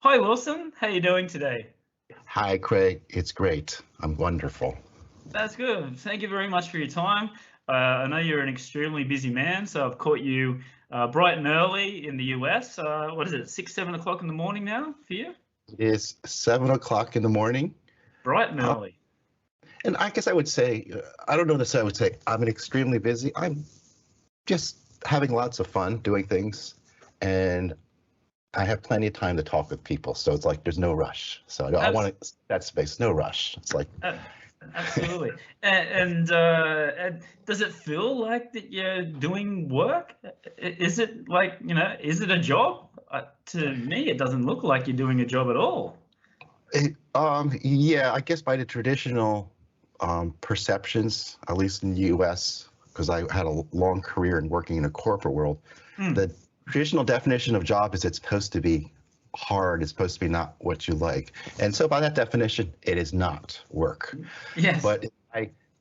Hi Wilson, how you doing today? Hi, Craig. It's great. I'm wonderful. That's good. Thank you very much for your time. I know you're an extremely busy man, so I've caught you bright and early in the US. What is it, 6, 7 o'clock in the morning now for you? It is 7 o'clock in the morning. Bright and Uh, early. and I guess I would say, I don't know this, I would say I'm extremely busy. I'm just having lots of fun doing things. And I have plenty of time to talk with people. So it's like there's no rush. So I Abs- want that space, no rush. It's like, uh, Absolutely. And does it feel like that you're doing work? Is it like, is it a job? To me, it doesn't look like you're doing a job at all. yeah, I guess by the traditional perceptions, at least in the US, because I had a long career in working in a corporate world, Hmm. the traditional definition of job is it's supposed to be hard, it's supposed to be not what you like. And so by that definition, it is not work. Yes. But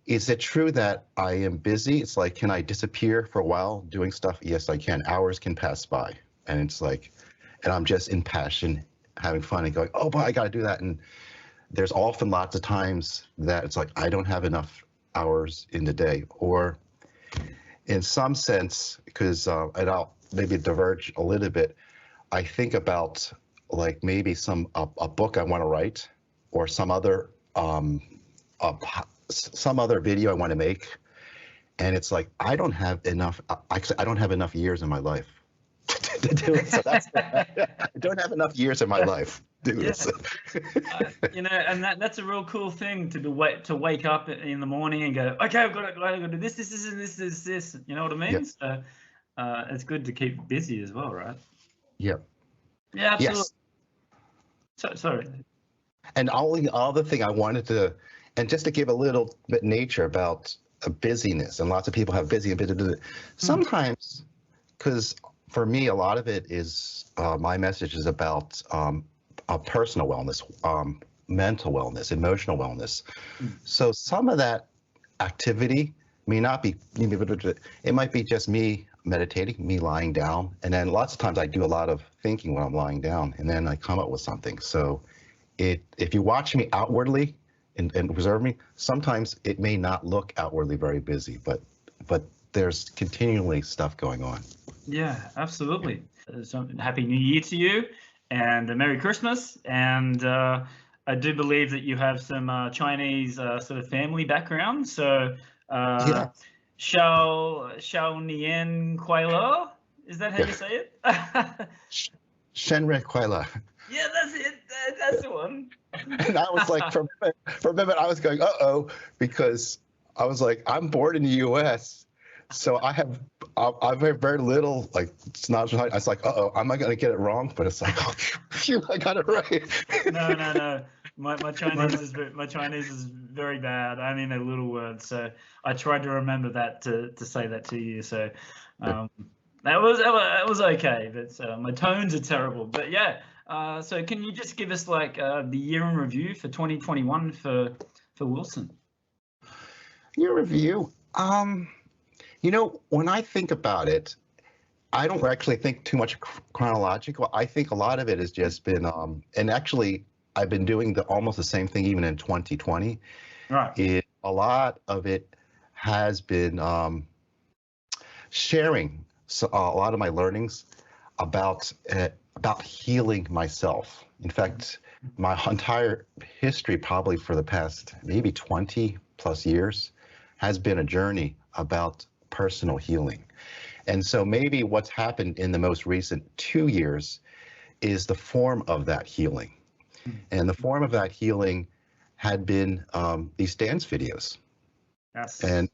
is it true that I am busy? It's like, can I disappear for a while doing stuff? Yes, I can. Hours can pass by. And it's like, and I'm just in passion, having fun and going, oh boy, I got to do that. And there's often lots of times that it's like, I don't have enough hours in the day. Or in some sense, because, and I'll maybe diverge a little bit, I think about like maybe a book I want to write or a, some other video I want to make, and it's like I don't have enough. Actually, I don't have enough years in my life to do it. So that's I don't have enough years in my life to do Yeah. this. And that's a real cool thing to wake up in the morning and go, okay, I've got to do this, and this. You know what I Yeah, mean? So it's good to keep busy as well, right? yeah, Yeah, absolutely. yes. Sorry. And only other thing I wanted to, and just to give a little bit nature about busyness, and lots of people have busy and busy. Hmm. Sometimes, because for me, a lot of it is my message is about personal wellness, mental wellness, emotional wellness. Hmm. So some of that activity may not be, it might be just me meditating, me lying down. And then lots of times I do a lot of thinking when I'm lying down, and then I come up with something. So if you watch me outwardly and observe me, sometimes it may not look outwardly very busy, but there's continually stuff going on. Yeah, absolutely. So happy New Year to you, and a Merry Christmas. And I do believe that you have some Chinese sort of family background. So uh, Yeah, Shao Nian Kuai Lo, is that how yeah. you say it? Shenre Kuala. Yeah, that's it. That's the one. And I was like, for a minute, I was going, uh-oh, because I was like, I'm born in the U.S., so I have very little, like, it's not, I was like, uh-oh, am I going to get it wrong? But it's like, oh, phew, I got it right. No, no, no. My Chinese is very bad. I only know little words, so I tried to remember that to say that to you. So um, that was okay, but my tones are terrible. But yeah, so can you just give us like the year in review for 2021 for Wilson? Your review. When I think about it, I don't actually think too much chronological. I think a lot of it has just been, and actually, I've been doing almost the same thing even in 2020. Right. A lot of it has been sharing a lot of my learnings about healing myself. In fact, my entire history, probably for the past maybe 20 plus years, has been a journey about personal healing. And so maybe what's happened in the most recent 2 years is the form of that healing. And the form of that healing had been these dance videos. Yes. And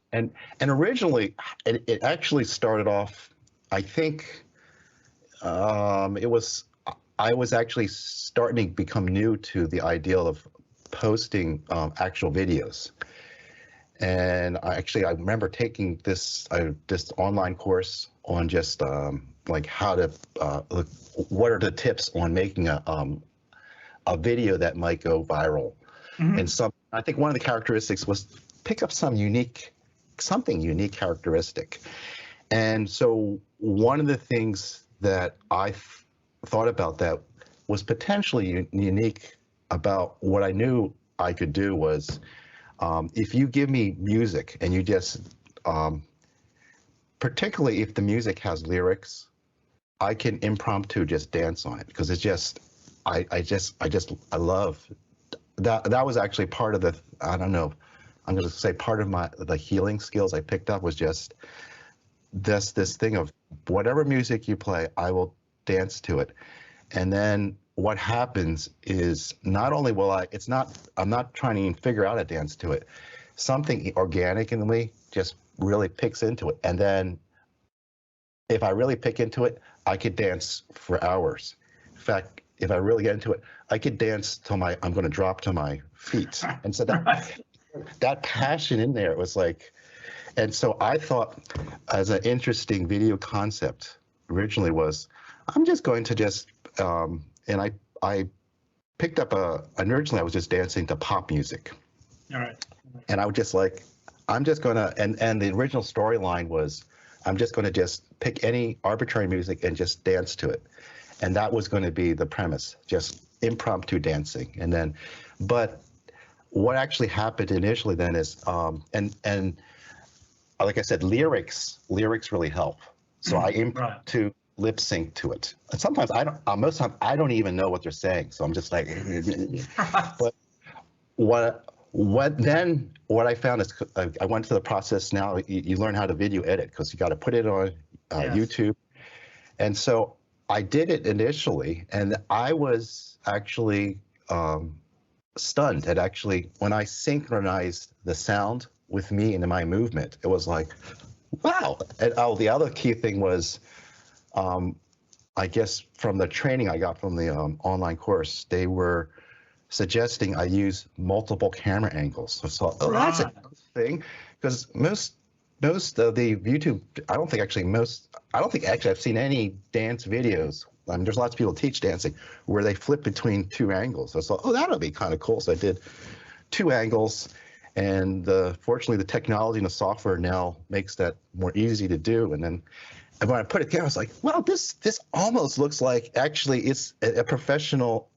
originally, it actually started off, I think it was, I was actually starting to become new to the idea of posting actual videos. And I remember taking this online course on just like how to look, what are the tips on making a video that might go viral. And Hmm. I think one of the characteristics was pick up something unique characteristic. And so one of the things that I thought about that was potentially unique about what I knew I could do was, if you give me music and you just, particularly if the music has lyrics, I can impromptu just dance on it because it's just, I love that. That was actually part of the, I don't know, I'm going to say part of the healing skills I picked up was just this thing of whatever music you play, I will dance to it. And then what happens is not only will I'm not trying to even figure out a dance to it. Something organic in me just really picks into it. And then if I really pick into it, I could dance for hours. In fact, if I really get into it, I could dance till I'm going to drop to my feet. And so that passion in there was like, and so I thought as an interesting video concept originally was, I'm just going to just, and I picked up originally I was just dancing to pop music. All right. And I was just like, I'm just going to, and the original storyline was, I'm just going to just pick any arbitrary music and just dance to it. And that was going to be the premise, just impromptu dancing. And then, but what actually happened initially then is, and like I said, lyrics really help. So I impromptu lip sync to it. And sometimes most times I don't even know what they're saying. So I'm just like, but what I found is I went to the process now. You learn how to video edit because you got to put it on YouTube. And so I did it initially, and I was actually stunned at actually when I synchronized the sound with me and my movement. It was like, wow. And the other key thing was, I guess from the training I got from the online course, they were suggesting I use multiple camera angles. So I thought, that's a good thing, because most of the YouTube, I don't think actually I've seen any dance videos. I mean, there's lots of people teach dancing where they flip between two angles. So I thought, that'll be kind of cool. So I did two angles, and fortunately the technology and the software now makes that more easy to do. And when I put it together, I was like, wow, this almost looks like actually it's a professional,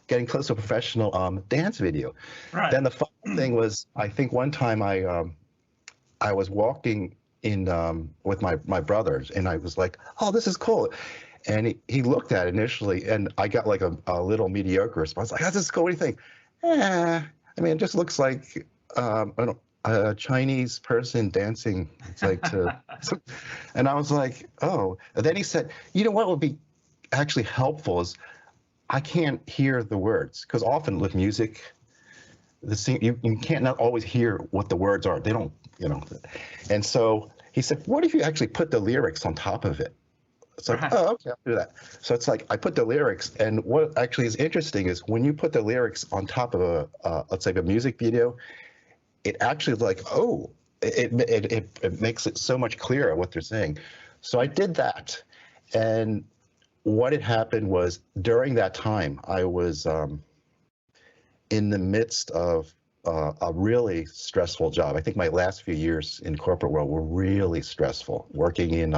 getting close to a professional dance video. Right. Then the fun thing was, I think one time I was walking in with my brothers, and I was like, oh, this is cool. And he looked at it initially, and I got like a little mediocre response. Like, this is cool. What do you think? I mean, it just looks like a Chinese person dancing. It's like and I was like, oh. And then he said, you know what would be actually helpful is I can't hear the words, because often with music, you can't not always hear what the words are. They don't, And so he said, what if you actually put the lyrics on top of it? It's like, oh, okay, I'll do that. So it's like I put the lyrics, and what actually is interesting is when you put the lyrics on top of let's say a music video, it actually is like, oh, it makes it so much clearer what they're saying. So I did that, and what had happened was during that time I was in the midst of a really stressful job. I think my last few years in corporate world were really stressful, working in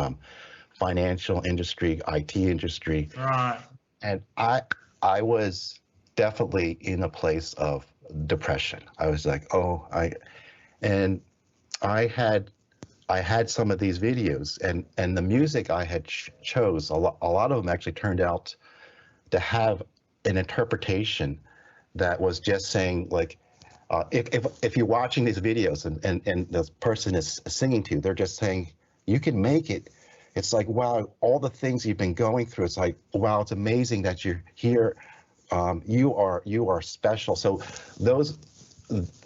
financial industry, IT industry. Right. And I was definitely in a place of depression. I was like, I had some of these videos, and the music I had chose, a lot of them actually turned out to have an interpretation that was just saying, like, if you're watching these videos and the person is singing to you, they're just saying, you can make it. It's like, wow, all the things you've been going through. It's like, wow, it's amazing that you're here. You are special. So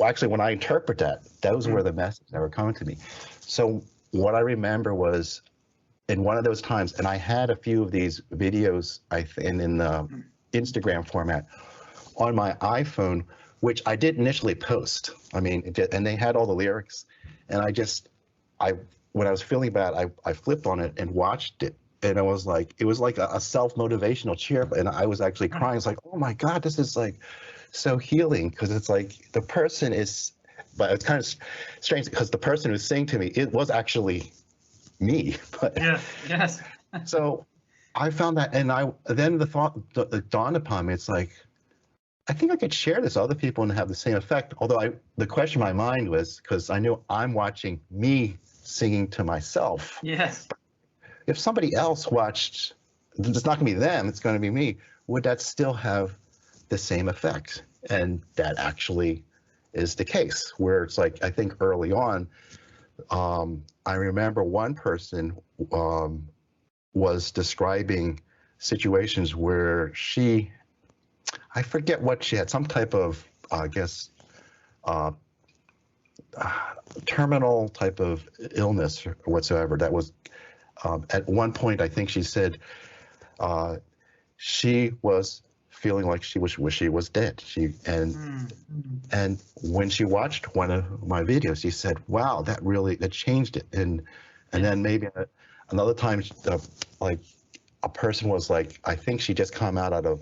actually, when I interpret that, those were the messages that were coming to me. So what I remember was in one of those times, and I had a few of these videos, in the Instagram format on my iPhone, which I did initially post. I mean, and they had all the lyrics, and when I was feeling bad, I flipped on it and watched it, and it was like a self-motivational cheer, and I was actually crying. It's like, oh my God, this is like so healing, because it's like the person is, but it's kind of strange because the person who's saying to me, it was actually me. But yes. So I found that, and then the thought dawned upon me. It's like, I think I could share this with other people and have the same effect. Although the question in my mind was, because I knew I'm watching me singing to myself. Yes. If somebody else watched, it's not going to be them, it's going to be me. Would that still have the same effect? And that actually is the case, where it's like, I think early on, I remember one person was describing situations where I forget what she had, some type of, I guess, terminal type of illness or whatsoever. That was, at one point, I think she said she was feeling like she was dead. And when she watched one of my videos, she said, "Wow, that changed it." And then maybe another time, like a person was like, I think she just come out of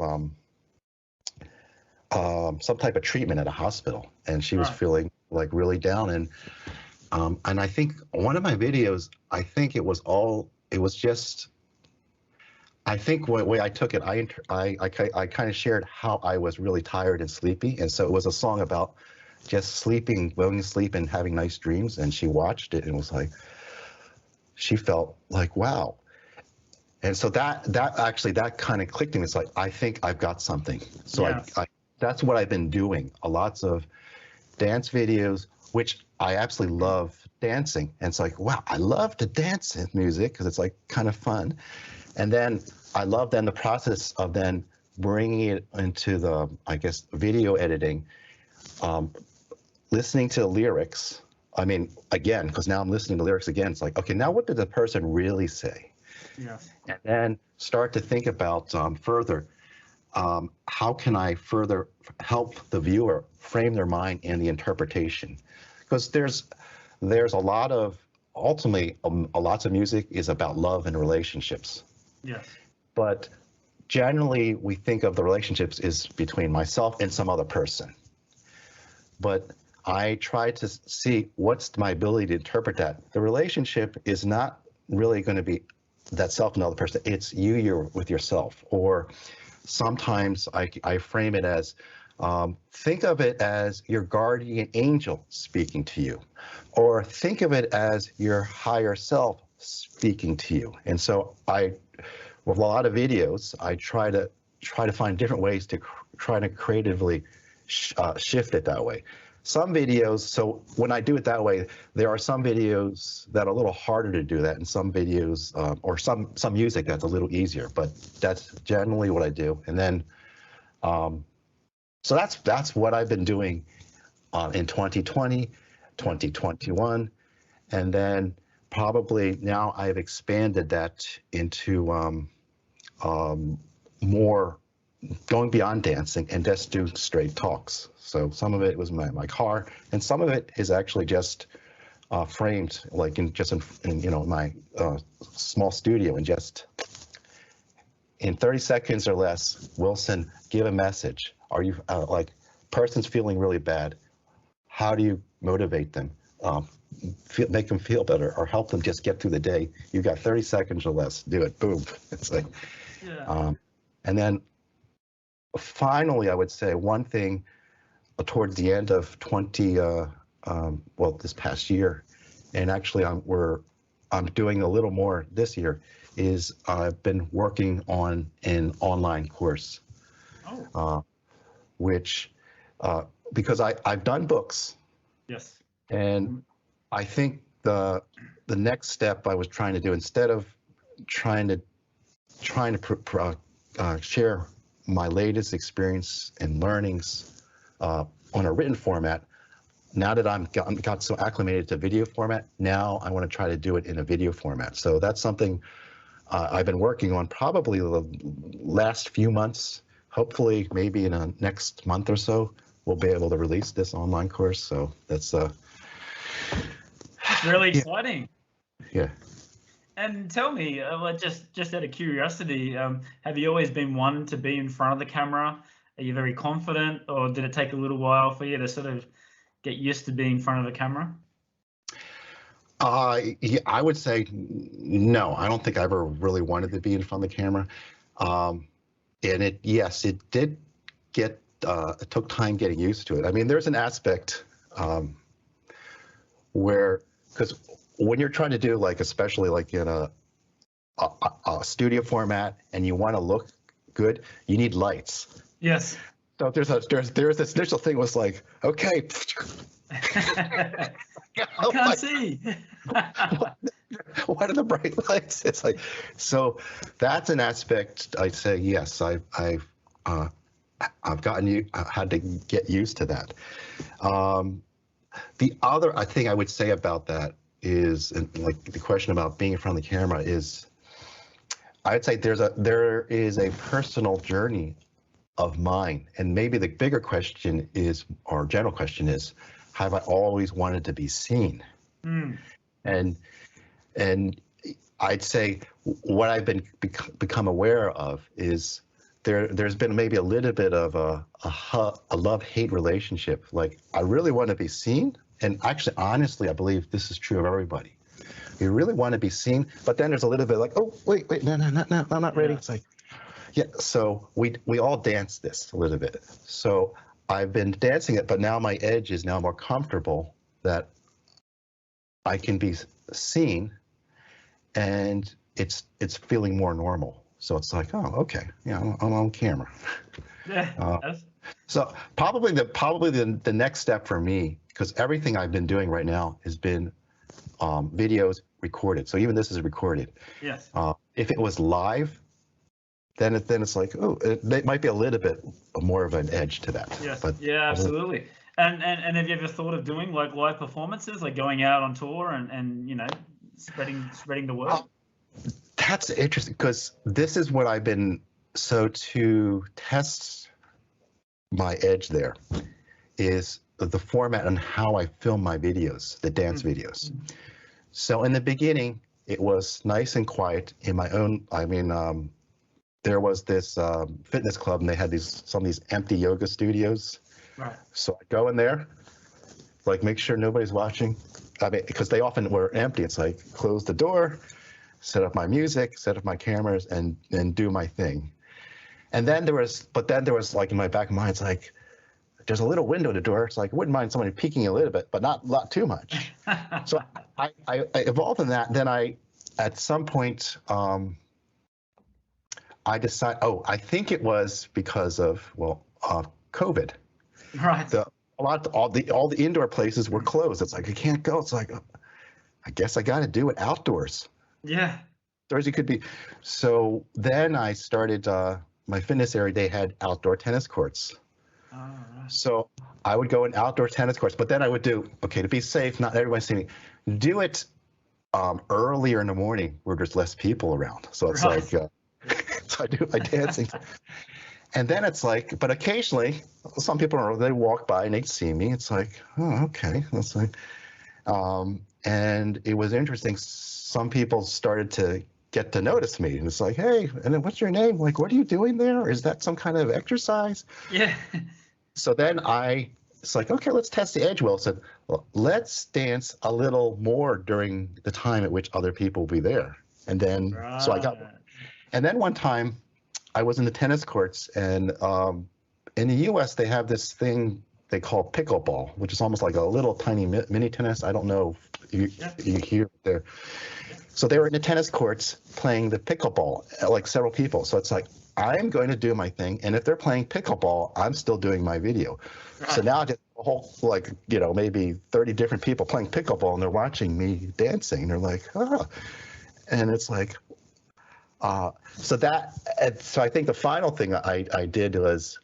some type of treatment at a hospital, and she was feeling like really down. And I think one of my videos, I think it was just. I think the way I took it, I kind of shared how I was really tired and sleepy, and so it was a song about just sleeping, going to sleep, and having nice dreams. And she watched it and was like, she felt like, wow. And so that kind of clicked in. It's like, I think I've got something. So yes. That's what I've been doing. Lots of dance videos, which I absolutely love dancing. And it's like, wow, I love to dance in music because it's like kind of fun. And then I love the process of then bringing it into the, I guess, video editing, listening to the lyrics. I mean, again, because now I'm listening to lyrics again. It's like, okay, now what did the person really say? Yeah. And then start to think about further, how can I further help the viewer frame their mind in the interpretation? Because there's a lot of, ultimately, lots of music is about love and relationships. Yes. But generally, we think of the relationships is between myself and some other person. But I try to see what's my ability to interpret that. The relationship is not really going to be that self and other person. It's you're with yourself. Or sometimes I frame it as, think of it as your guardian angel speaking to you, or think of it as your higher self speaking to you. And so with a lot of videos, I try to find different ways to try to creatively shift it that way. Some videos, so when I do it that way, there are some videos that are a little harder to do that, and some videos, or some music that's a little easier, but that's generally what I do. And then, so that's what I've been doing in 2020, 2021, and then probably now I've expanded that into more going beyond dancing and just do straight talks. So some of it was my car, and some of it is actually just framed, like in my small studio, and just in 30 seconds or less, Wilson, give a message. Are you like, person's feeling really bad? How do you motivate them? Make them feel better, or help them just get through the day. You got 30 seconds or less. Do it. Boom. It's like, yeah. And then finally, I would say one thing towards the end of this past year, and actually I'm doing a little more this year, is I've been working on an online course, which because I've done books. Yes. And I think the next step I was trying to do, instead of trying to share my latest experience and learnings on a written format, now that I'm got so acclimated to video format, now I want to try to do it in a video format. So that's something I've been working on probably the last few months. Hopefully, maybe in the next month or so, we'll be able to release this online course. So that's really exciting. Yeah. And tell me, just out of curiosity, have you always been one to be in front of the camera? Are you very confident, or did it take a little while for you to sort of get used to being in front of the camera? Yeah, I would say no. I don't think I ever really wanted to be in front of the camera. And yes, it did get, it took time getting used to it. I mean, there's an aspect where, because when you're trying to do like, especially like in a studio format and you want to look good, you need lights. Yes. So there's this initial thing was like, okay. I can't see. What are the bright lights? It's like, so that's an aspect I'd say, yes, I've gotten had to get used to that. The other thing I would say about that is, and like the question about being in front of the camera is, I'd say there is a personal journey of mine, and maybe the bigger question is, or general question is, have I always wanted to be seen? Mm. And I'd say what I've become aware of is there's been maybe a little bit of a love-hate relationship. Like, I really want to be seen, and actually, honestly, I believe this is true of everybody. You really want to be seen, but then there's a little bit like, oh, wait, no, I'm not ready. It's like, yeah, so we all dance this a little bit. So I've been dancing it, but now my edge is now more comfortable that I can be seen, and it's feeling more normal. So it's like, oh, okay, yeah, I'm on camera. Yeah. So probably the next step for me, because everything I've been doing right now has been videos recorded. So even this is recorded. Yes. If it was live, then it's like, oh, it might be a little bit more of an edge to that. Yes. But yeah, absolutely. And have you ever thought of doing like live performances, like going out on tour and you know, spreading the word? That's interesting, because this is what I've been, so to test my edge there is the format and how I film my videos, the dance videos. So in the beginning, it was nice and quiet in my own, I mean, there was this fitness club, and they had some of these empty yoga studios. Right. So I go in there, like, make sure nobody's watching. I mean, because they often were empty. It's like, close the door, set up my music, set up my cameras, and do my thing. And then there was like in my back of my mind, it's like, there's a little window in the door. It's like, I wouldn't mind somebody peeking a little bit, but not too much. So I evolved in that. Then at some point, I decided, I think it was because of, COVID. Right. All the indoor places were closed. It's like, I can't go. It's like, I guess I got to do it outdoors. Yeah. Outdoors you could be. So then I started, my fitness area, they had outdoor tennis courts. Oh, right. So I would go in outdoor tennis courts, but then I would do, okay, to be safe, not everyone see me, do it earlier in the morning where there's less people around. So it's Right. like, so I do my dancing. And then it's like, but occasionally, some people, they walk by and they'd see me. It's like, oh, okay. That's like, and it was interesting. Some people started to get to notice me, and it's like, hey, and then what's your name? Like, what are you doing there? Is that some kind of exercise? Yeah. So then it's like, okay, let's test the edge. Wilson. Well, let's dance a little more during the time at which other people will be there. And then, so I got, and then one time I was in the tennis courts, and in the US, they have this thing they call pickleball, which is almost like a little tiny mini tennis. I don't know if you hear it there. So they were in the tennis courts playing the pickleball, like several people. So it's like, I'm going to do my thing, and if they're playing pickleball, I'm still doing my video. Right. So now I get a whole, like, maybe 30 different people playing pickleball, and they're watching me dancing. They're like, oh. And it's like, so I think the final thing I did was,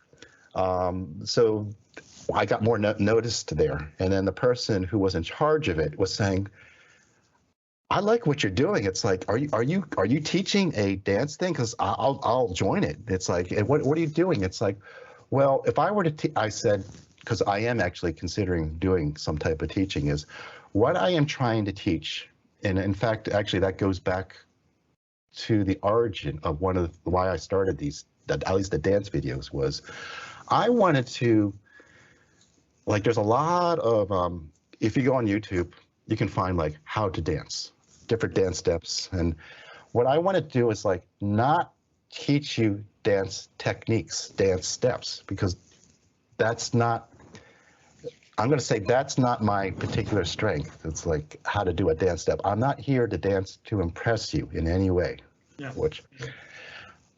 so I got more noticed there. And then the person who was in charge of it was saying, I like what you're doing. It's like, are you teaching a dance thing? Because I'll join it. It's like, what are you doing? It's like, well, if I were to, I said, because I am actually considering doing some type of teaching, is what I am trying to teach. And in fact, actually, that goes back to the origin of why I started these, at least the dance videos, was I wanted to, like, there's a lot of, if you go on YouTube, you can find like how to dance, different dance steps. And what I want to do is like not teach you dance techniques, dance steps, because that's not, I'm going to say that's not my particular strength. It's like how to do a dance step. I'm not here to dance to impress you in any way. Yeah. Which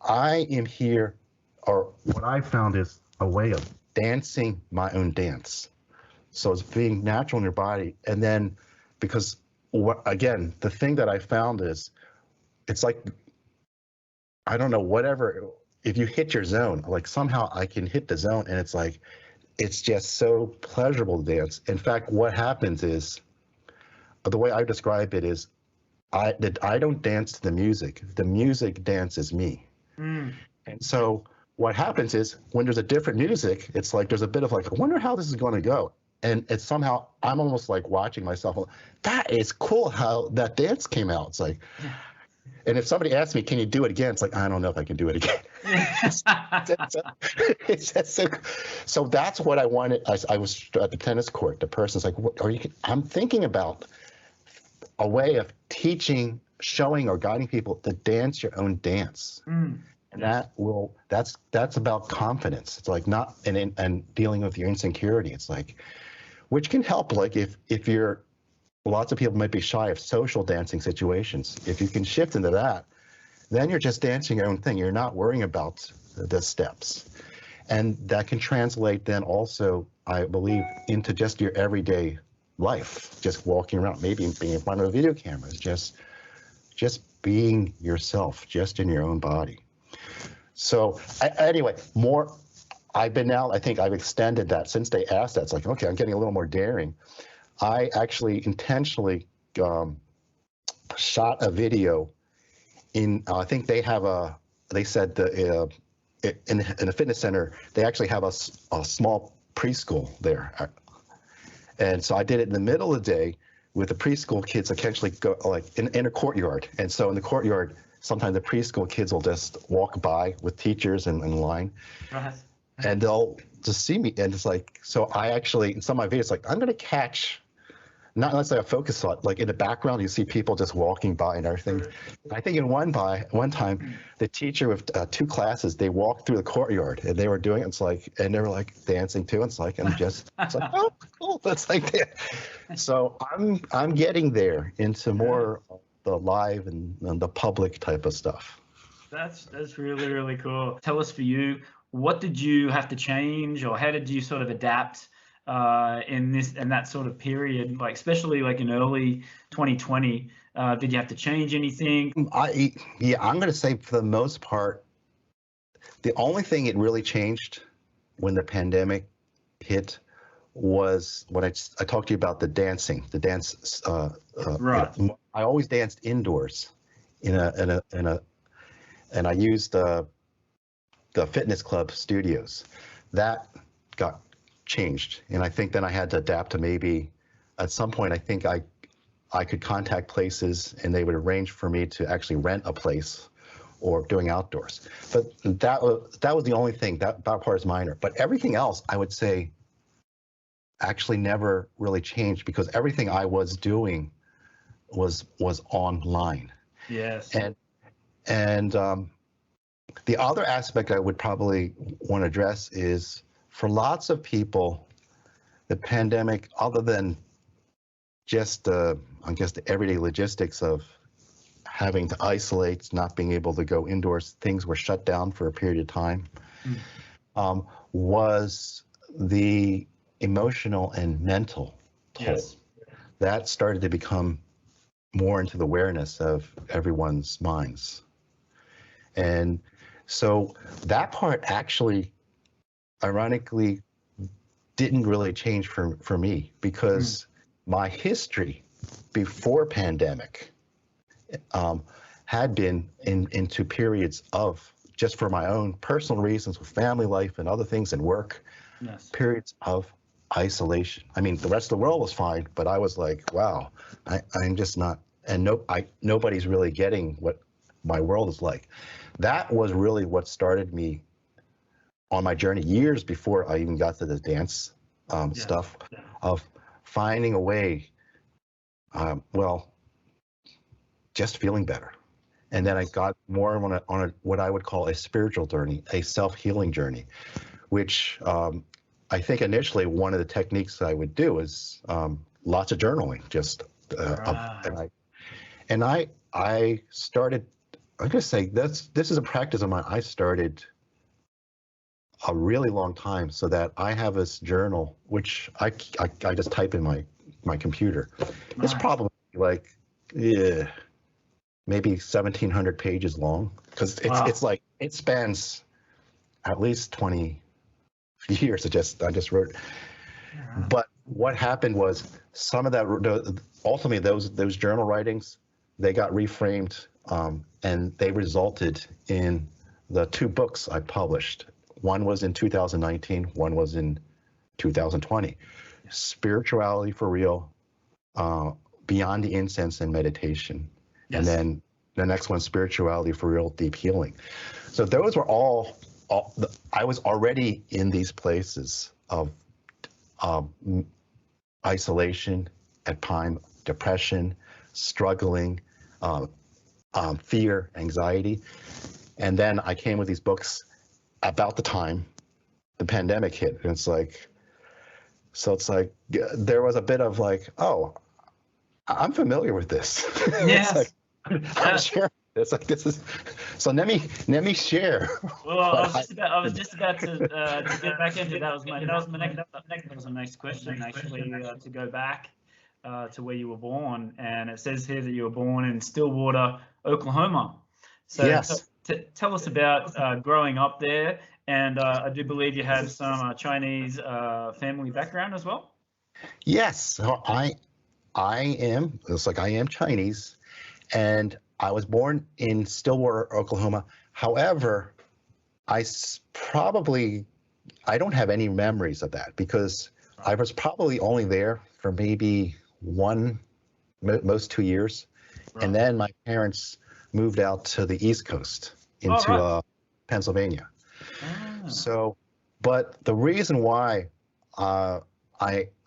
I am here, or what I found is a way of dancing my own dance. So it's being natural in your body. And then, because again, the thing that I found is, it's like, I don't know, whatever, if you hit your zone, like somehow I can hit the zone, and it's like, it's just so pleasurable to dance. In fact, what happens is, the way I describe it is, I don't dance to the music dances me. And so what happens is, when there's a different music, it's like there's a bit of like, I wonder how this is going to go. And it's somehow, I'm almost like watching myself, that is cool how that dance came out. It's like, and if somebody asks me, can you do it again? It's like, I don't know if I can do it again. It's just so that's what I wanted. I was at the tennis court. The person's like, I'm thinking about a way of teaching, showing, or guiding people to dance your own dance. And that's about confidence. It's like not, and dealing with your insecurity. It's like, which can help, like if you're, lots of people might be shy of social dancing situations. If you can shift into that, then you're just dancing your own thing. You're not worrying about the steps. And that can translate then also, I believe, into just your everyday life, just walking around, maybe being in front of a video camera, just being yourself, just in your own body. So anyway, I think I've extended that since they asked that. It's like, okay, I'm getting a little more daring. I actually intentionally shot a video in, I think they said in a fitness center, they actually have a small preschool there. And so I did it in the middle of the day with the preschool kids occasionally go like in a courtyard. And so in the courtyard, sometimes the preschool kids will just walk by with teachers in line. Right. And they'll just see me. And it's like, so I actually, in some of my videos, like, I'm going to catch, not unless I focus on, like in the background, you see people just walking by and everything. Right. I think in one time, the teacher with 2 classes, they walked through the courtyard and they were doing it. It's like, and they were like dancing too. It's like, and just, it's like, oh, cool. That's like that. So I'm getting there into more of the live and the public type of stuff. That's really, really cool. Tell us, for you, what did you have to change, or how did you sort of adapt in that sort of period, like especially like in early 2020? Did you have to change anything? I'm going to say for the most part, the only thing it really changed when the pandemic hit was when I talked to you about the dancing, the dance. Right. I always danced indoors, and I used the fitness club studios. That got changed, and I think then I had to adapt to, maybe at some point I think I could contact places and they would arrange for me to actually rent a place or doing outdoors. But that was the only thing. That part is minor. But everything else, I would say, actually never really changed, because everything I was doing was online. Yes. And the other aspect I would probably want to address is, for lots of people, the pandemic, other than just I guess the everyday logistics of having to isolate, not being able to go indoors, things were shut down for a period of time, was the emotional and mental toll. Yes. That started to become more into the awareness of everyone's minds. And so that part actually, ironically, didn't really change for me, because my history before pandemic had been into periods of, just for my own personal reasons with family life and other things and work, yes, periods of isolation. I mean, the rest of the world was fine, but I was like, wow, I'm just not, and nobody's really getting what my world is like. That was really what started me on my journey years before I even got to the dance stuff, of finding a way Well, just feeling better. And then I got more on a what I would call a spiritual journey, a self-healing journey, which I think initially one of the techniques I would do is lots of journaling. Just I started. I'm going to say this is a practice of mine. I started a really long time, so that I have this journal which I just type in my computer. It's probably like maybe 1,700 pages long, because it's like it spans at least 20 years. I just wrote. But what happened was some of that ultimately those journal writings, they got reframed, and they resulted in the 2 books I published. One was in 2019, one was in 2020. Spirituality for Real, Beyond the Incense and Meditation. Yes. And then the next one, Spirituality for Real, Deep Healing. So those were all I was already in these places of isolation, at time, depression, struggling, fear, anxiety. And then I came with these books about the time the pandemic hit. And it's like there was a bit of like, oh, I'm familiar with this. Yes. It's like, I'm sharing. It's like, this is, so let me share. Well, I was just about to get back into that. Was my next question, actually, to go back to where you were born. And it says here that you were born in Stillwater, Oklahoma. So yes. Tell us about growing up there. And I do believe you have some Chinese family background as well. Yes, so I am. It's like I am Chinese, and I was born in Stillwater, Oklahoma. However, I don't have any memories of that, because I was probably only there for maybe most 2 years, and then my parents moved out to the East Coast into Pennsylvania. So, but the reason why I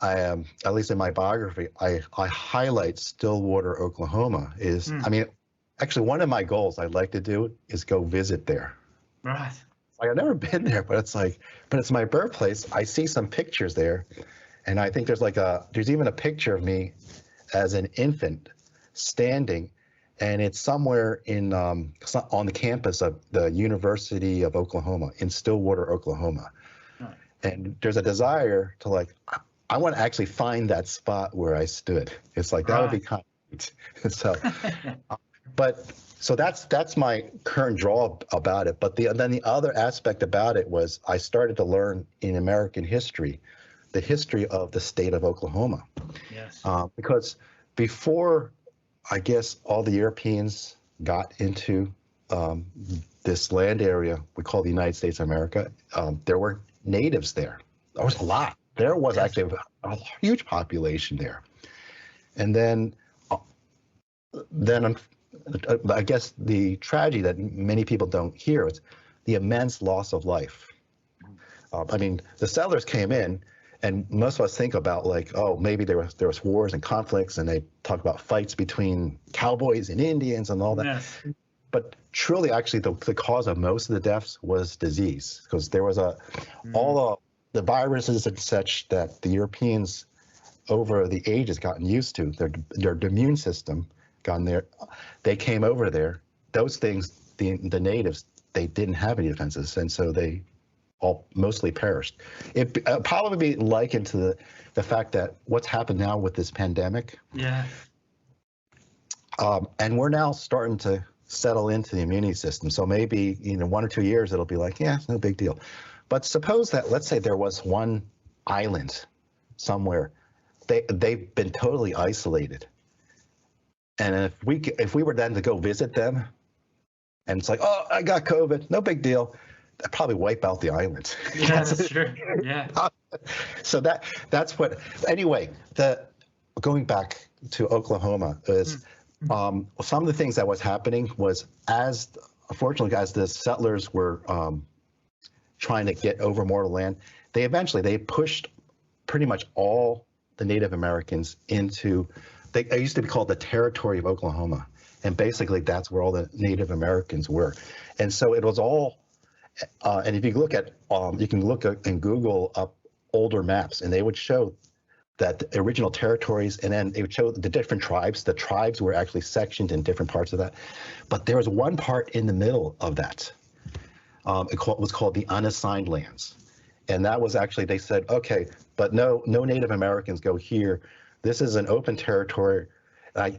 am, at least in my biography, I highlight Stillwater, Oklahoma is, I mean, actually one of my goals I'd like to do is go visit there. Right. Like, I've never been there, but it's my birthplace. I see some pictures there, and I think there's even a picture of me as an infant standing, and it's somewhere on the campus of the University of Oklahoma in Stillwater, Oklahoma. Right. And there's a desire to I want to actually find that spot where I stood. It's like, that would be kind of neat. So, so that's my current draw about it. But then the other aspect about it was I started to learn in American history, the history of the state of Oklahoma. Yes. Because before, I guess, all the Europeans got into this land area we call the United States of America, there were natives there. There was a lot. There was actually a huge population there. And then I guess the tragedy that many people don't hear is the immense loss of life. I mean, the settlers came in, and most of us think about maybe there was wars and conflicts, and they talk about fights between cowboys and Indians and all that. Yes. But truly, actually, the cause of most of the deaths was disease, because there was all the viruses and such that the Europeans over the ages gotten used to. Their immune system gotten there. They came over there. Those things, the natives, they didn't have any defenses, and so they all mostly perished. It probably be likened to the fact that what's happened now with this pandemic. Yeah. And we're now starting to settle into the immunity system. So maybe 1 or 2 years it'll be like, yeah, no big deal. But suppose that, let's say there was one island somewhere, they've been totally isolated, and if we were then to go visit them, and it's like, oh, I got COVID, no big deal, they'd probably wipe out the island. Yeah, that's true. Yeah. So that's what. Anyway, going back to Oklahoma is some of the things that was happening was unfortunately, as the settlers were trying to get over more land, they pushed pretty much all the Native Americans into It used to be called the Territory of Oklahoma, and basically that's where all the Native Americans were. And so it was all. And if you look at, you can look in Google up older maps, and they would show that the original territories, and then they would show the different tribes. The tribes were actually sectioned in different parts of that, but there was one part in the middle of that. It was called the Unassigned Lands, and that was actually, they said, okay, but no Native Americans go here. This is an open territory. I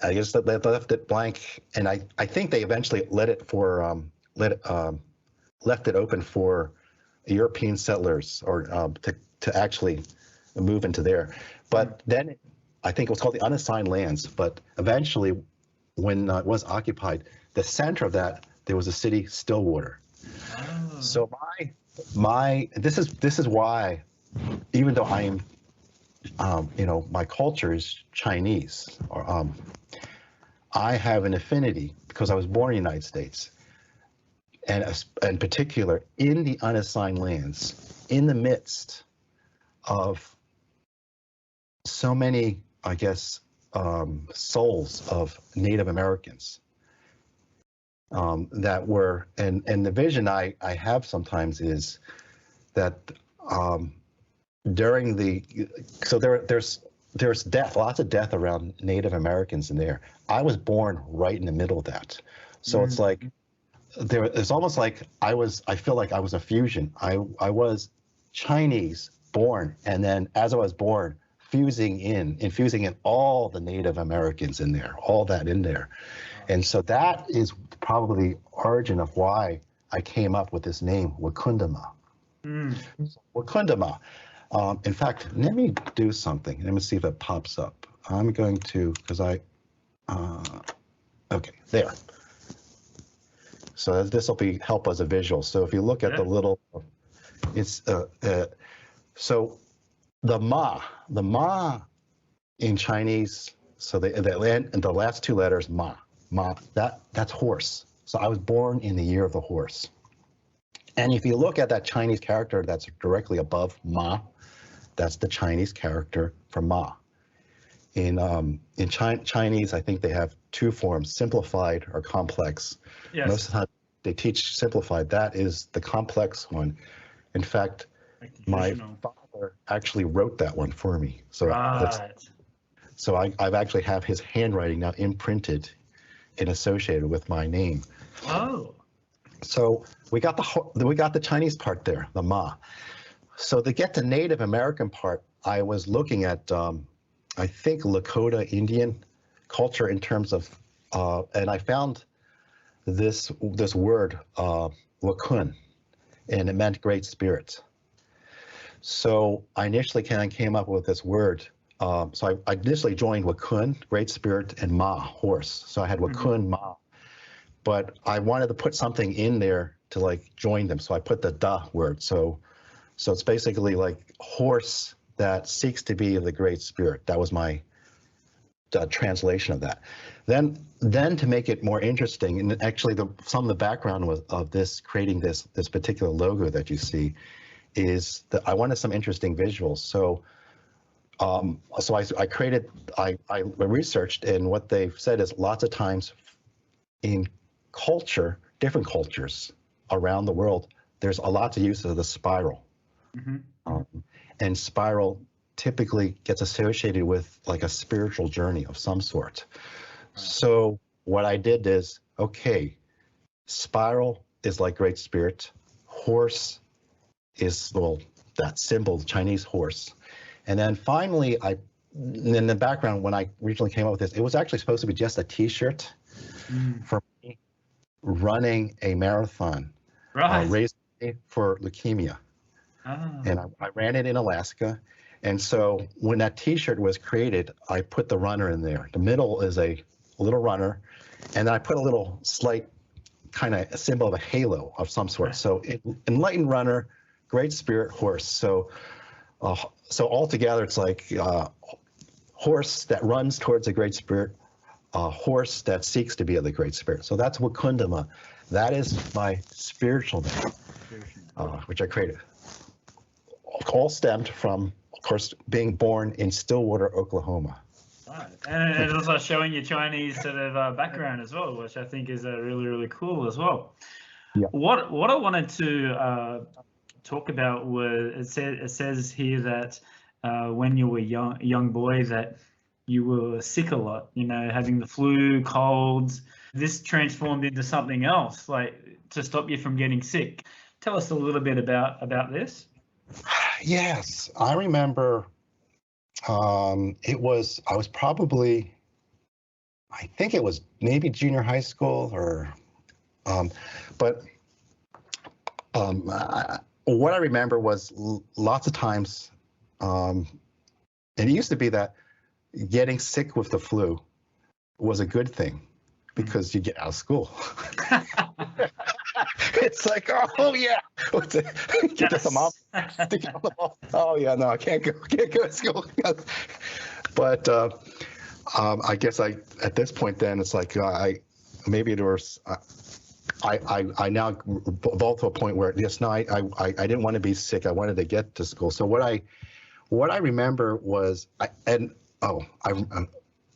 guess they left it blank, and I think they eventually left it open for European settlers or to actually move into there. But then I think it was called the Unassigned Lands. But eventually, when it was occupied, the center of that, there was a city, Stillwater. Oh. So this is why, even though I'm my culture is Chinese, or I have an affinity because I was born in the United States, and in particular in the unassigned lands, in the midst of so many, I guess, souls of Native Americans that were, and the vision I have sometimes is that during there's death, lots of death around Native Americans in there. I was born right in the middle of that, so it's like it's almost like I feel like I was a fusion. I was Chinese born, and then as I was born, infusing in all the Native Americans in there, all that in there. And so that is probably the origin of why I came up with this name, Wakundama. Wakundama. In fact, let me do something. Let me see if it pops up. I'm going to, because okay, there. So this will help as a visual. So if you look at the little, it's, so the ma in Chinese, so the last two letters, ma, that's horse. So I was born in the year of the horse. And if you look at that Chinese character that's directly above ma, that's the Chinese character for ma. In Chinese, I think they have two forms, simplified or complex. Yes. Most of the time they teach simplified. That is the complex one. In fact, my father actually wrote that one for me. So so I've actually have his handwriting now imprinted and associated with my name. Oh. So we got the Chinese part there, the ma. So to get the Native American part, I was looking at I think Lakota Indian culture in terms of, and I found this word Wakun, and it meant great spirit. So I initially came up with this word. So I initially joined Wakun, great spirit, and Ma, horse. So I had Wakun, Ma, but I wanted to put something in there to like join them. So I put the da word. So it's basically like horse that seeks to be the great spirit. That was my translation of that. Then to make it more interesting, and actually some of the background of this creating this particular logo that you see is that I wanted some interesting visuals. So I researched, and what they've said is lots of times in different cultures around the world, there's a lot of use of the spiral. And spiral typically gets associated with like a spiritual journey of some sort. So what I did is, okay, spiral is like great spirit. Horse is, well, that symbol, Chinese horse. And then finally, in the background, when I originally came up with this, it was actually supposed to be just a t-shirt for me running a marathon, raising for leukemia. And I ran it in Alaska. And so when that t-shirt was created, I put the runner in there. The middle is a little runner. And then I put a little slight kind of symbol of a halo of some sort. So enlightened runner, great spirit, horse. So altogether, it's like horse that runs towards a great spirit, horse that seeks to be of the great spirit. So that's Wakundama. That is my spiritual name, which I created. All stemmed from, of course, being born in Stillwater, Oklahoma. And also showing your Chinese sort of background as well, which I think is really, really cool as well. Yeah. What I wanted to talk about was it says here that when you were young boy that you were sick a lot, you know, having the flu, colds. This transformed into something else, like to stop you from getting sick. Tell us a little bit about this. Yes, I remember. I was probably, I think it was maybe junior high school or, but what I remember was lots of times, and it used to be that getting sick with the flu was a good thing because you get out of school. It's like, oh yeah, get the mom. Oh yeah, no, I can't go to school. But I guess at this point then it's like maybe there was I now evolved to a point where yes, no, I didn't want to be sick. I wanted to get to school. So what I remember was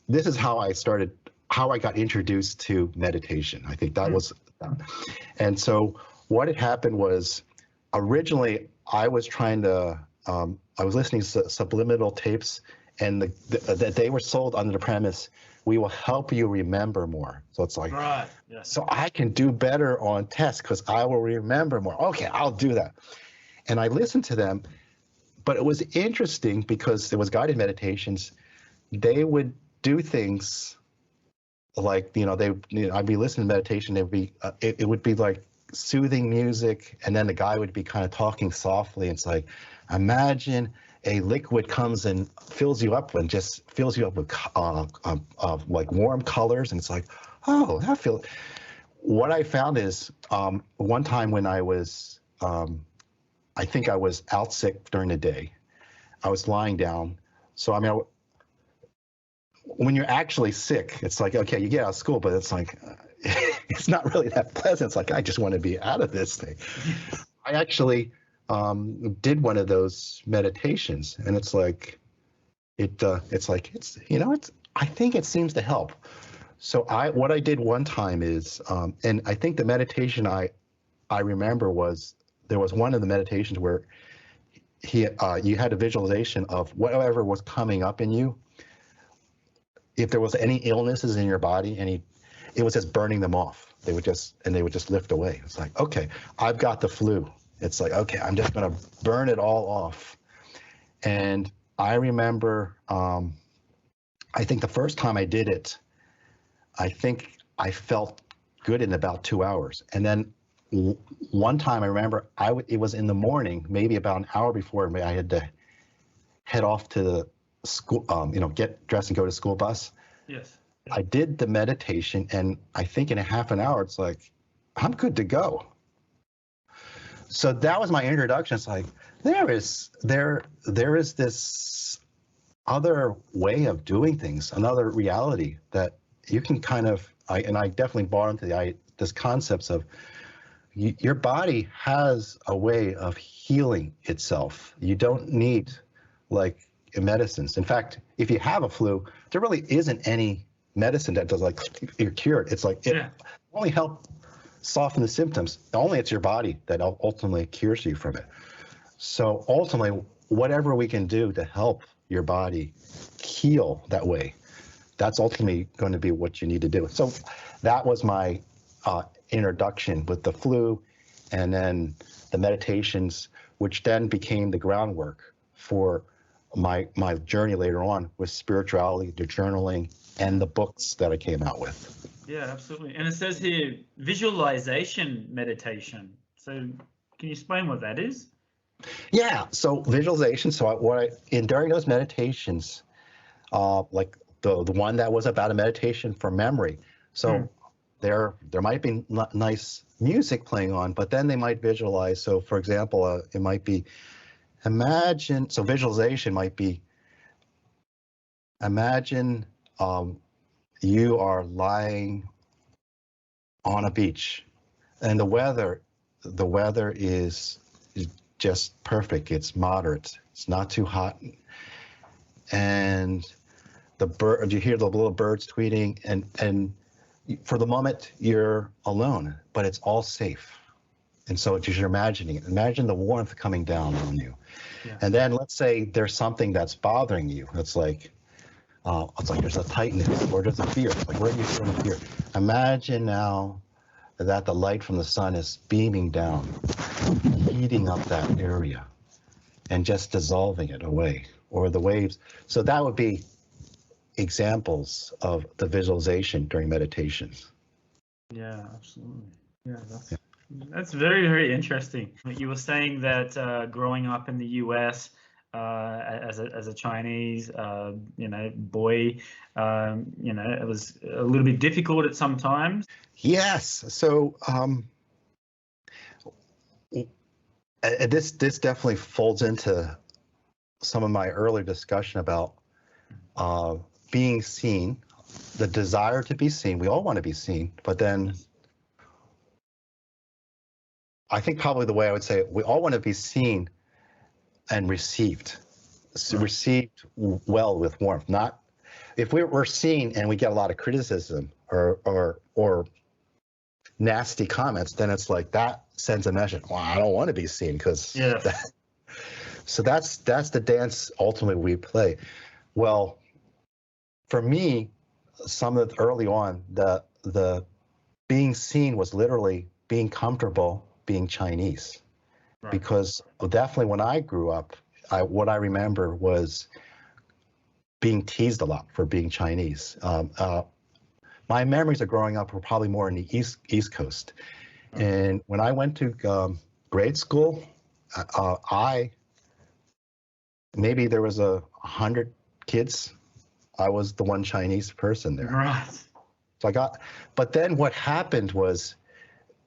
this is how I got introduced to meditation. I think that was. And so what had happened was originally I was trying to, I was listening to subliminal tapes and that they were sold under the premise, we will help you remember more. So it's like, right, yes. So I can do better on tests because I will remember more. Okay, I'll do that. And I listened to them, but it was interesting because there was guided meditations. They would do things like, I'd be listening to meditation. It would be like soothing music, and then the guy would be kind of talking softly. It's like, imagine a liquid comes and fills you up with like warm colors, and it's like, oh, I feel. What I found is one time when I was, I think I was out sick during the day. I was lying down. So I mean, when you're actually sick, it's like, okay, you get out of school, but it's like, it's not really that pleasant. It's like, I just want to be out of this thing. I actually did one of those meditations, and it's like, I think it seems to help. So what I did one time is, and I think the meditation I remember was, there was one of the meditations where you had a visualization of whatever was coming up in you. If there was any illnesses in your body, it was just burning them off. They would just lift away. It's like, okay, I've got the flu. It's like, okay, I'm just going to burn it all off. And I remember, I think the first time I did it, I think I felt good in about 2 hours. And then one time I remember it was in the morning, maybe about an hour before I had to head off to the school, get dressed and go to school bus. Yes. I did the meditation, and I think in a half an hour, it's like, I'm good to go. So that was my introduction. It's like, there is this other way of doing things, another reality that you can kind of, I definitely bought into this concepts of your body has a way of healing itself. You don't need like medicines. In fact, if you have a flu, there really isn't any medicine that does like you're cured. It's like it only help soften the symptoms. Only it's your body that ultimately cures you from it. So ultimately, whatever we can do to help your body heal that way, that's ultimately going to be what you need to do. So that was my introduction with the flu, and then the meditations, which then became the groundwork for my journey later on with spirituality, the journaling, and the books that I came out with. Yeah, absolutely. And it says here, visualization meditation. So can you explain what that is? Yeah, so visualization. So during those meditations, like the one that was about a meditation for memory. So there might be nice music playing on, but then they might visualize. So for example, it might be visualization might be, imagine you are lying on a beach and the weather is just perfect. It's moderate. It's not too hot. And the bird, you hear the little birds tweeting, and for the moment you're alone, but it's all safe. And so it's just you're imagining it. Imagine the warmth coming down on you. Yeah. And then let's say there's something that's bothering you. It's like there's a tightness or there's a fear. It's like, where are you feeling fear? Imagine now that the light from the sun is beaming down, heating up that area, and just dissolving it away, or the waves. So that would be examples of the visualization during meditations. Yeah, absolutely. Yeah, that's very, very interesting. You were saying that growing up in the US as a Chinese, boy, it was a little bit difficult at some times. Yes. So this definitely folds into some of my earlier discussion about being seen, the desire to be seen. We all want to be seen, but then I think probably the way I would say it, we all want to be seen and received, received well with warmth. Not if we're seen and we get a lot of criticism or nasty comments, then it's like that sends a message. Well, I don't want to be seen because. Yeah. So that's the dance ultimately we play. Well, for me, some of early on, the being seen was literally being comfortable being Chinese, right. Because definitely when I grew up, what I remember was being teased a lot for being Chinese. My memories of growing up were probably more in the East Coast, and when I went to grade school, maybe there was 100 kids. I was the one Chinese person there. Right. So but then what happened was,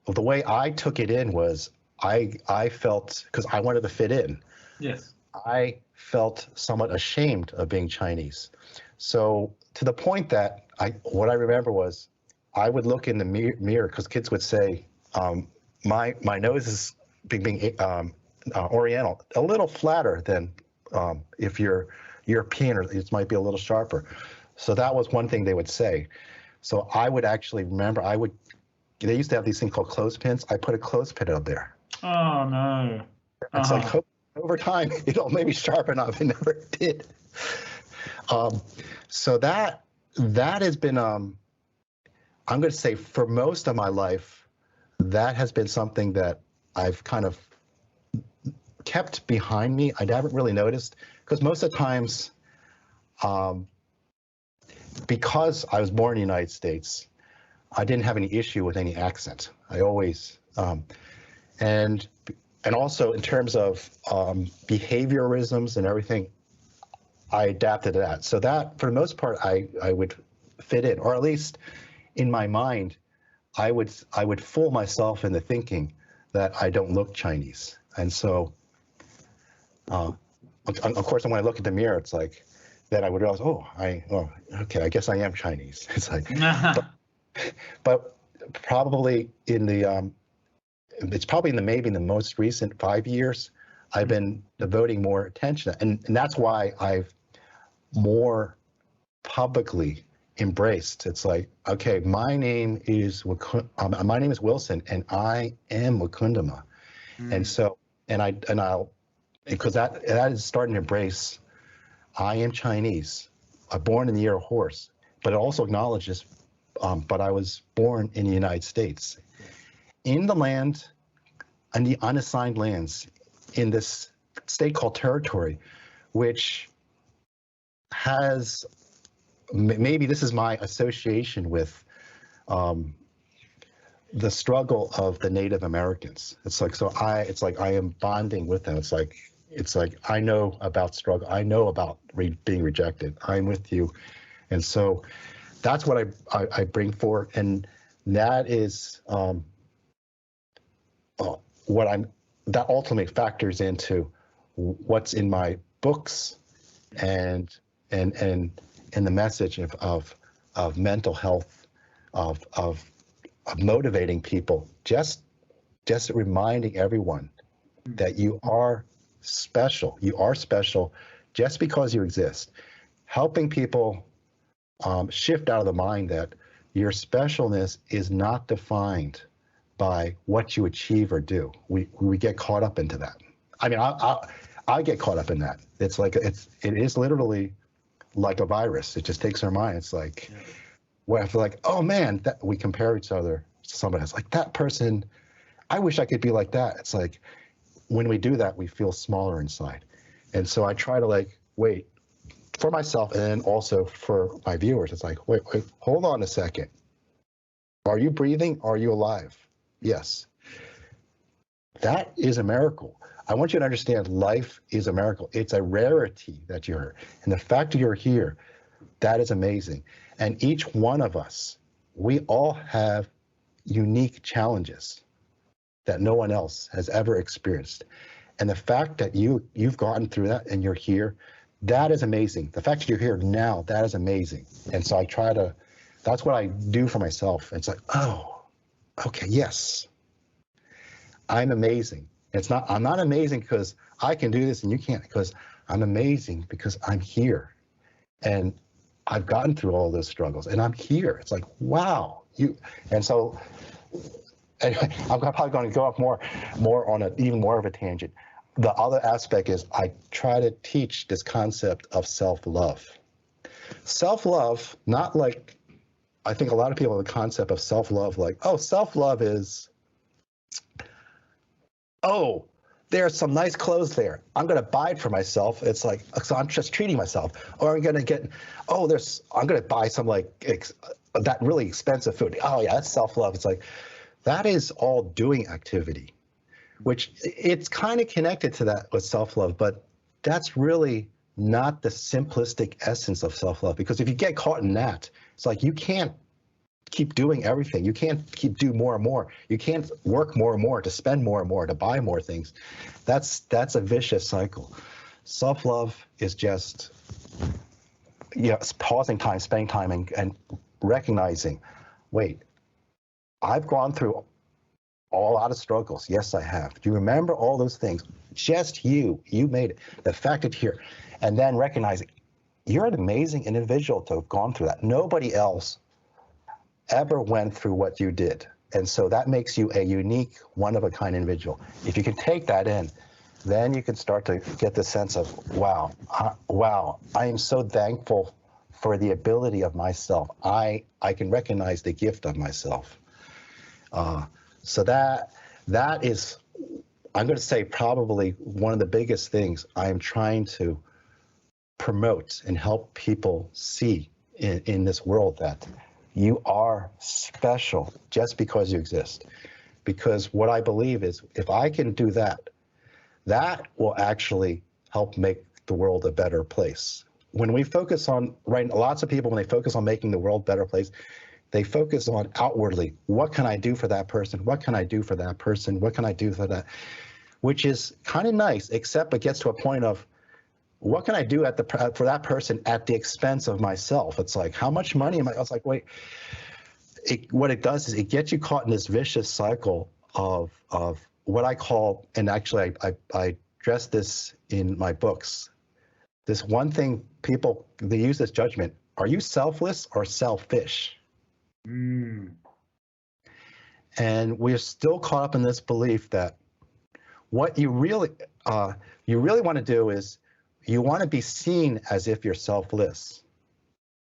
the way I took it in was I felt, because I wanted to fit in. Yes. I felt somewhat ashamed of being Chinese. So to the point that what I remember was I would look in the mirror because kids would say, my nose is being Oriental, a little flatter than if you're European, or it might be a little sharper. So that was one thing they would say. So I would actually remember, they used to have these things called clothespins. I put a clothespin up there. Oh, no. It's like, over time, it'll maybe sharpen up. It never did. So that has been, I'm going to say for most of my life, that has been something that I've kind of kept behind me. I haven't really noticed, because most of the times, because I was born in the United States, I didn't have any issue with any accent. I always, and also in terms of behaviorisms and everything, I adapted to that. So that, for the most part, I would fit in, or at least in my mind, I would fool myself into thinking that I don't look Chinese. And so, of course, when I look at the mirror, it's like, then I would realize, okay, I guess I am Chinese. It's like, but probably it's probably maybe in the most recent 5 years, I've been devoting more attention, and that's why I've more publicly embraced. It's like, okay, my name is Wilson, and I am Wakundama, and so I'll because that is starting to embrace. I am Chinese. I'm born in the year of horse, but it also acknowledges. But I was born in the United States, in the land, in the unassigned lands, in this state called territory, which has, maybe this is my association with the struggle of the Native Americans. It's like I am bonding with them. It's like I know about struggle. I know about being rejected. I'm with you, and so. That's what I bring forward, and that is that ultimately factors into what's in my books, and the message of mental health, of motivating people, just reminding everyone that you are special. You are special just because you exist. Helping people shift out of the mind that your specialness is not defined by what you achieve or do. We get caught up into that. I mean, I get caught up in that. It's like it is literally like a virus. It just takes our mind. It's like, where I feel like, oh man, that we compare each other to somebody else. Like that person, I wish I could be like that. It's like when we do that, we feel smaller inside. And so I try to like, wait, for myself and also for my viewers, it's like, wait, hold on a second. Are you breathing? Are you alive? Yes. That is a miracle. I want you to understand life is a miracle. It's a rarity that you're here. And the fact that you're here, that is amazing. And each one of us, we all have unique challenges that no one else has ever experienced. And the fact that you've gotten through that and you're here, that is amazing. The fact that you're here now, that is amazing. And so I try to, that's what I do for myself. It's like, oh, okay, yes, I'm amazing. I'm not amazing because I can do this and you can't, because I'm amazing because I'm here. And I've gotten through all those struggles and I'm here. It's like, wow. And so anyway, I'm probably going to go up more on even more of a tangent. The other aspect is I try to teach this concept of self-love. Self-love, not like, I think a lot of people have the concept of self-love like, oh, self-love is, oh, there's some nice clothes there. I'm going to buy it for myself. It's like, so I'm just treating myself. Or I'm going to get, I'm going to buy some like that really expensive food. Oh yeah, that's self-love. It's like, that is all doing activity, which it's kind of connected to that with self-love, but that's really not the simplistic essence of self-love, because if you get caught in that, it's like you can't keep doing everything. You can't keep do more and more. You can't work more and more to spend more and more to buy more things. That's a vicious cycle. Self-love is just pausing time, spending time, and recognizing, wait, I've gone through a lot of struggles. Yes, I have. Do you remember all those things? Just you made it. The fact that you're here, and then recognizing you're an amazing individual to have gone through that. Nobody else ever went through what you did. And so that makes you a unique, one-of-a-kind individual. If you can take that in, then you can start to get the sense of, wow, I am so thankful for the ability of myself. I can recognize the gift of myself. So that is, I'm going to say, probably one of the biggest things I'm trying to promote and help people see in this world, that you are special just because you exist. Because what I believe is, if I can do that, that will actually help make the world a better place. When we focus on, lots of people, when they focus on making the world a better place, they focus on outwardly, what can I do for that person? What can I do for that person? What can I do for that? Which is kind of nice, except it gets to a point of, what can I do for that person at the expense of myself? It's like, how much money am I? I was like, wait, what it does is it gets you caught in this vicious cycle of what I call, and actually I address this in my books, this one thing people, they use this judgment, are you selfless or selfish? And we're still caught up in this belief that what you really want to do is, you want to be seen as if you're selfless,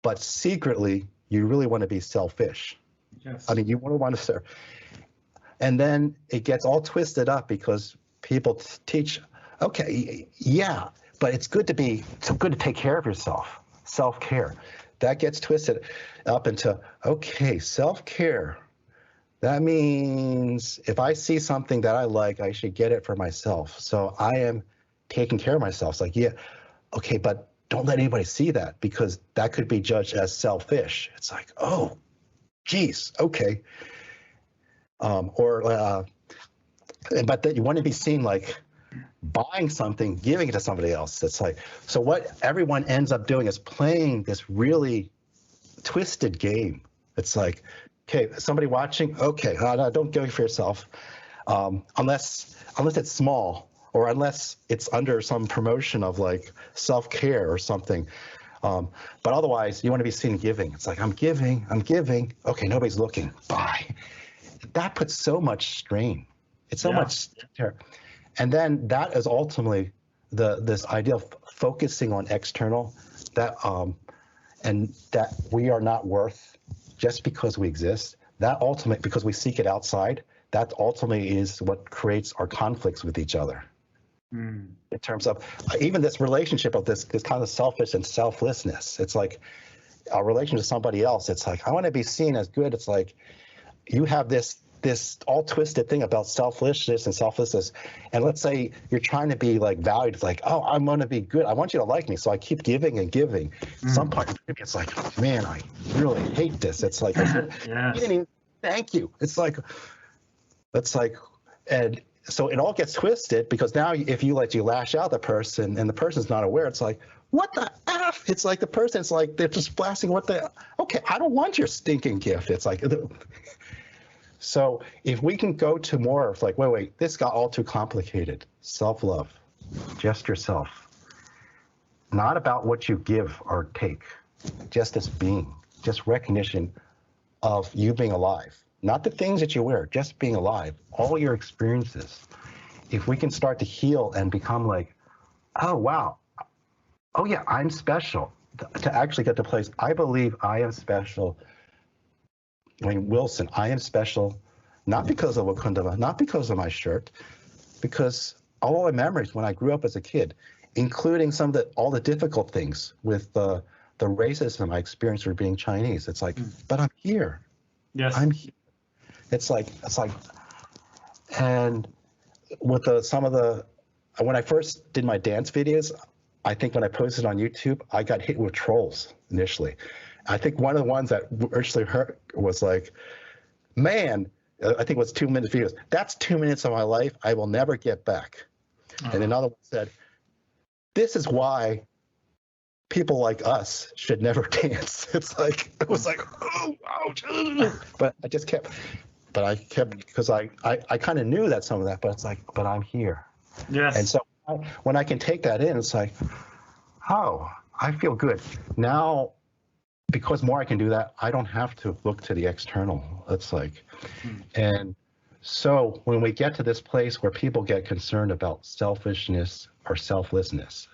but secretly you really want to be selfish. Yes. I mean, you want to serve. And then it gets all twisted up because people teach, okay, yeah, but it's good to take care of yourself, self-care. That gets twisted up into, okay, self-care. That means if I see something that I like, I should get it for myself. So I am taking care of myself. It's like, yeah, okay, but don't let anybody see that, because that could be judged as selfish. It's like, oh, geez, okay. But then you want to be seen like buying something, giving it to somebody else. It's like, so what everyone ends up doing is playing this really twisted game. It's like, okay, somebody watching, okay, no, don't go for yourself, unless it's small, or unless it's under some promotion of like self-care or something. But otherwise, you want to be seen giving. It's like, I'm giving. Okay, nobody's looking. Bye. That puts so much strain. It's so much terror. And then that is ultimately this idea of focusing on external, that and that we are not worth just because we exist. That ultimately, because we seek it outside, that ultimately is what creates our conflicts with each other. In terms of even this relationship of this kind of selfish and selflessness. It's like a relation to somebody else. It's like, I want to be seen as good. It's like you have this all twisted thing about selfishness and selflessness. And let's say you're trying to be like valued. It's like, oh, I'm going to be good. I want you to like me. So I keep giving and giving. Some part of me, it's like, man, I really hate this. It's like, you didn't even thank you. It's like, and so it all gets twisted, because now if you lash out at the person and the person's not aware, it's like, what the F? It's like the person's like, they're just blasting okay, I don't want your stinking gift. It's like, so if we can go to more of like, wait, this got all too complicated. Self-love, just yourself. Not about what you give or take, just as being, just recognition of you being alive. Not the things that you wear, just being alive, all your experiences. If we can start to heal and become like, oh, wow, oh yeah, I'm special, to actually get to the place, I believe I am special. I mean, Wilson, I am special, not because of Wakundama, not because of my shirt, because all my memories when I grew up as a kid, including all the difficult things with the racism I experienced for being Chinese. It's like, but I'm here. Yes. I'm here. It's like, and with when I first did my dance videos, I think when I posted on YouTube, I got hit with trolls initially. I think one of the ones that actually hurt was like, man, I think it was 2-minute videos. That's 2 minutes of my life I will never get back. And another one said, this is why people like us should never dance. It's like, it was like, oh, ouch. But I just kept, because I kind of knew that some of that, but it's like, but I'm here. Yes. And so when I can take that in, it's like, oh, I feel good. Now, because more I can do that, I don't have to look to the external. It's like, and so when we get to this place where people get concerned about selfishness or selflessness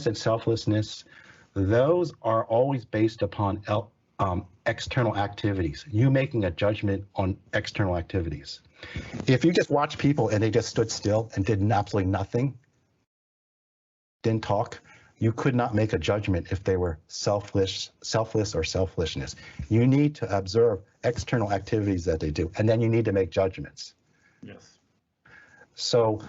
and selflessness, those are always based upon external activities. You making a judgment on external activities. If you just watch people and they just stood still and did absolutely nothing, didn't talk, you could not make a judgment if they were selfless or selfishness. You need to observe external activities that they do, and then you need to make judgments. Yes. So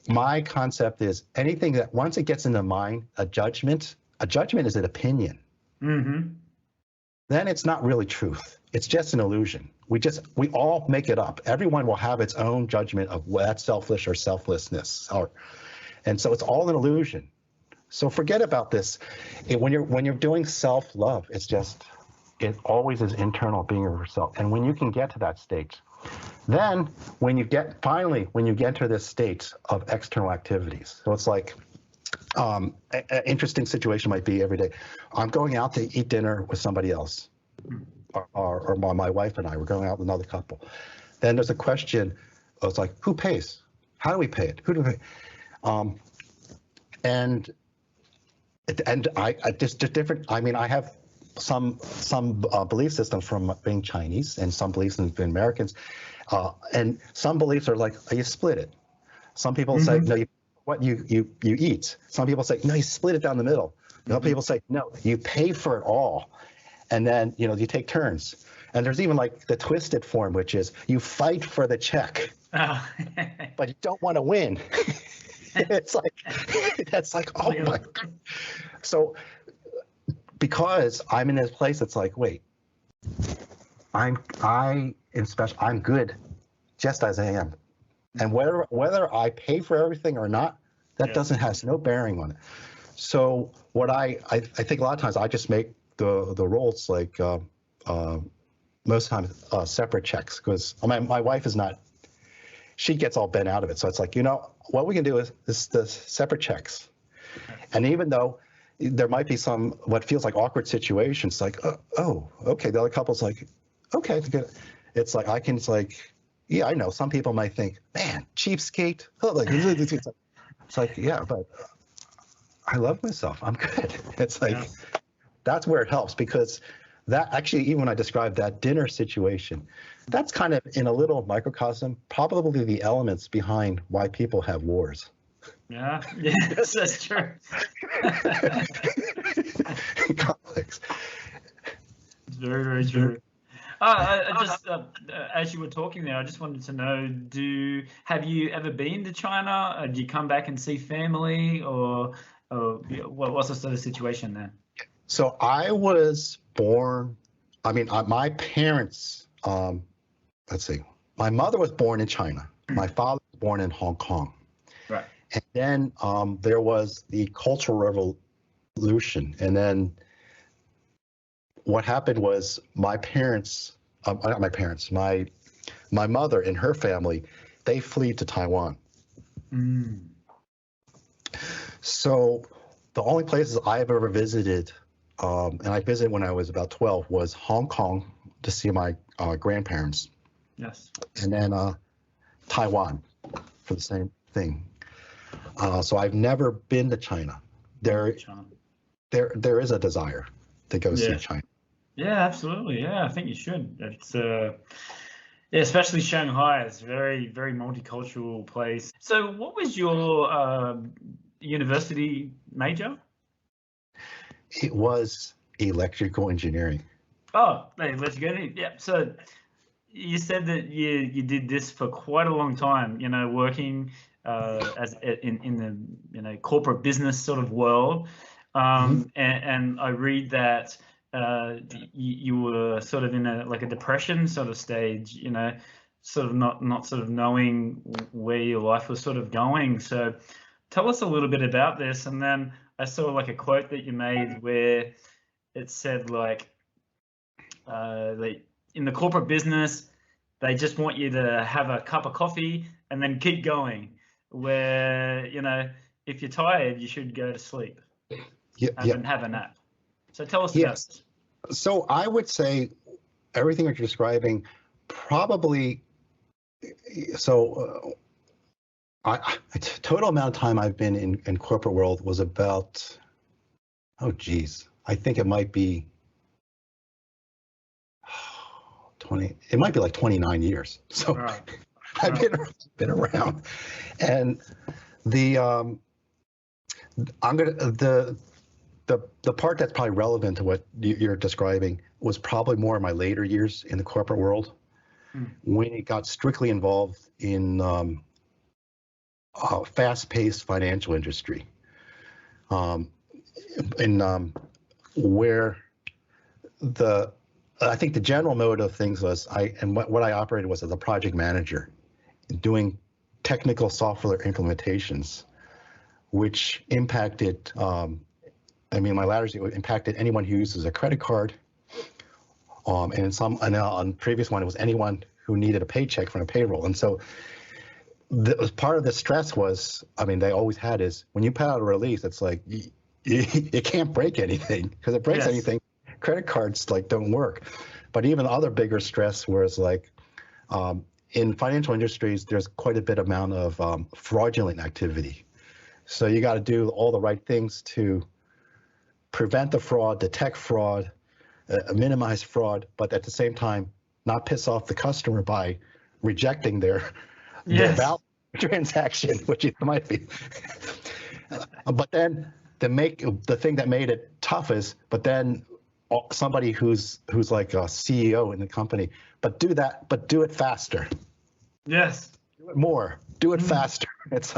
my concept is anything that once it gets in the mind, a judgment is an opinion. Then it's not really truth. It's just an illusion. We all make it up. Everyone will have its own judgment of that's selfish or selflessness. And so it's all an illusion. So forget about this. When you're doing self-love, it always is internal, being yourself. And when you can get to that state, then when you get to this state of external activities, so it's like an interesting situation might be every day. I'm going out to eat dinner with somebody else, or my wife and I, we're going out with another couple. Then there's a question. It's like, who pays? How do we pay it? Who do we pay? And I just different. I mean, I have some belief systems from being Chinese, and some beliefs in Americans, and some beliefs are like, you split it. Some people say no, you eat. Some people say no, you split it down the middle. Some people say no, you pay for it all, and then you take turns. And there's even like the twisted form, which is you fight for the check, but you don't want to win. It's like, that's like, oh my God. So because I'm in this place, it's like, wait, I am special. I'm good just as I am. And whether I pay for everything or not, that has no bearing on it. So what I think a lot of times I just make the roles like most times separate checks, because my wife is not, she gets all bent out of it. So it's like, what we can do is the separate checks. And even though there might be some what feels like awkward situations, like, oh, okay. The other couple's like, okay, good. It's like it's like, yeah, I know. Some people might think, man, cheapskate. Oh, like, it's like, yeah, but I love myself. I'm good. It's like, Yes. that's where it helps, because that actually, even when I described that dinner situation, that's kind of in a little microcosm, probably the elements behind why people have wars. Yeah, yes, that's true. Conflicts. It's very, very true. I just, as you were talking there, I just wanted to know, have you ever been to China? Do you come back and see family, or what's the sort of situation there? So I was born, my parents, let's see, my mother was born in China. My father was born in Hong Kong. Right. And then there was the Cultural Revolution. And then what happened was my mother and her family, they fled to Taiwan. Mm. So the only places I've ever visited, and I visited when I was about 12, was Hong Kong to see my grandparents. Yes. And then Taiwan for the same thing. So I've never been to China. There is a desire to go see China. Yeah, absolutely. Yeah, I think you should. It's especially Shanghai. It's a very, very multicultural place. So, what was your university major? It was electrical engineering. Oh, let's get it. Yeah. So, you said that you did this for quite a long time. Working as in the corporate business sort of world, and I read that you were sort of in a depression sort of stage. Sort of not sort of knowing where your life was sort of going. So, tell us a little bit about this. And then I saw a quote that you made where it said in the corporate business, they just want you to have a cup of coffee and then keep going. Where, if you're tired, you should go to sleep and have a nap. So tell us about this. So I would say everything that you're describing, probably, so total amount of time I've been in corporate world was about, I think it might be 29 years. So right. I've been around, and the part that's probably relevant to what you're describing was probably more in my later years in the corporate world, when it got strictly involved in fast-paced financial industry, where I think the general mode of things was what I operated was as a project manager, doing technical software implementations, which impacted, my latter years, it impacted anyone who uses a credit card, and on previous one, it was anyone who needed a paycheck from a payroll. And so part of the stress was, they always had is, when you put out a release, it's like, you can't break anything, because if it breaks anything, credit cards don't work. But even other bigger stress was in financial industries, there's quite a bit amount of fraudulent activity. So you got to do all the right things to prevent the fraud, detect fraud, minimize fraud, but at the same time, not piss off the customer by rejecting their valid transaction, which it might be. But then the thing that made it tough is, but then somebody who's like a CEO in the company, but do it faster. Yes. Do it more. Do it faster. It's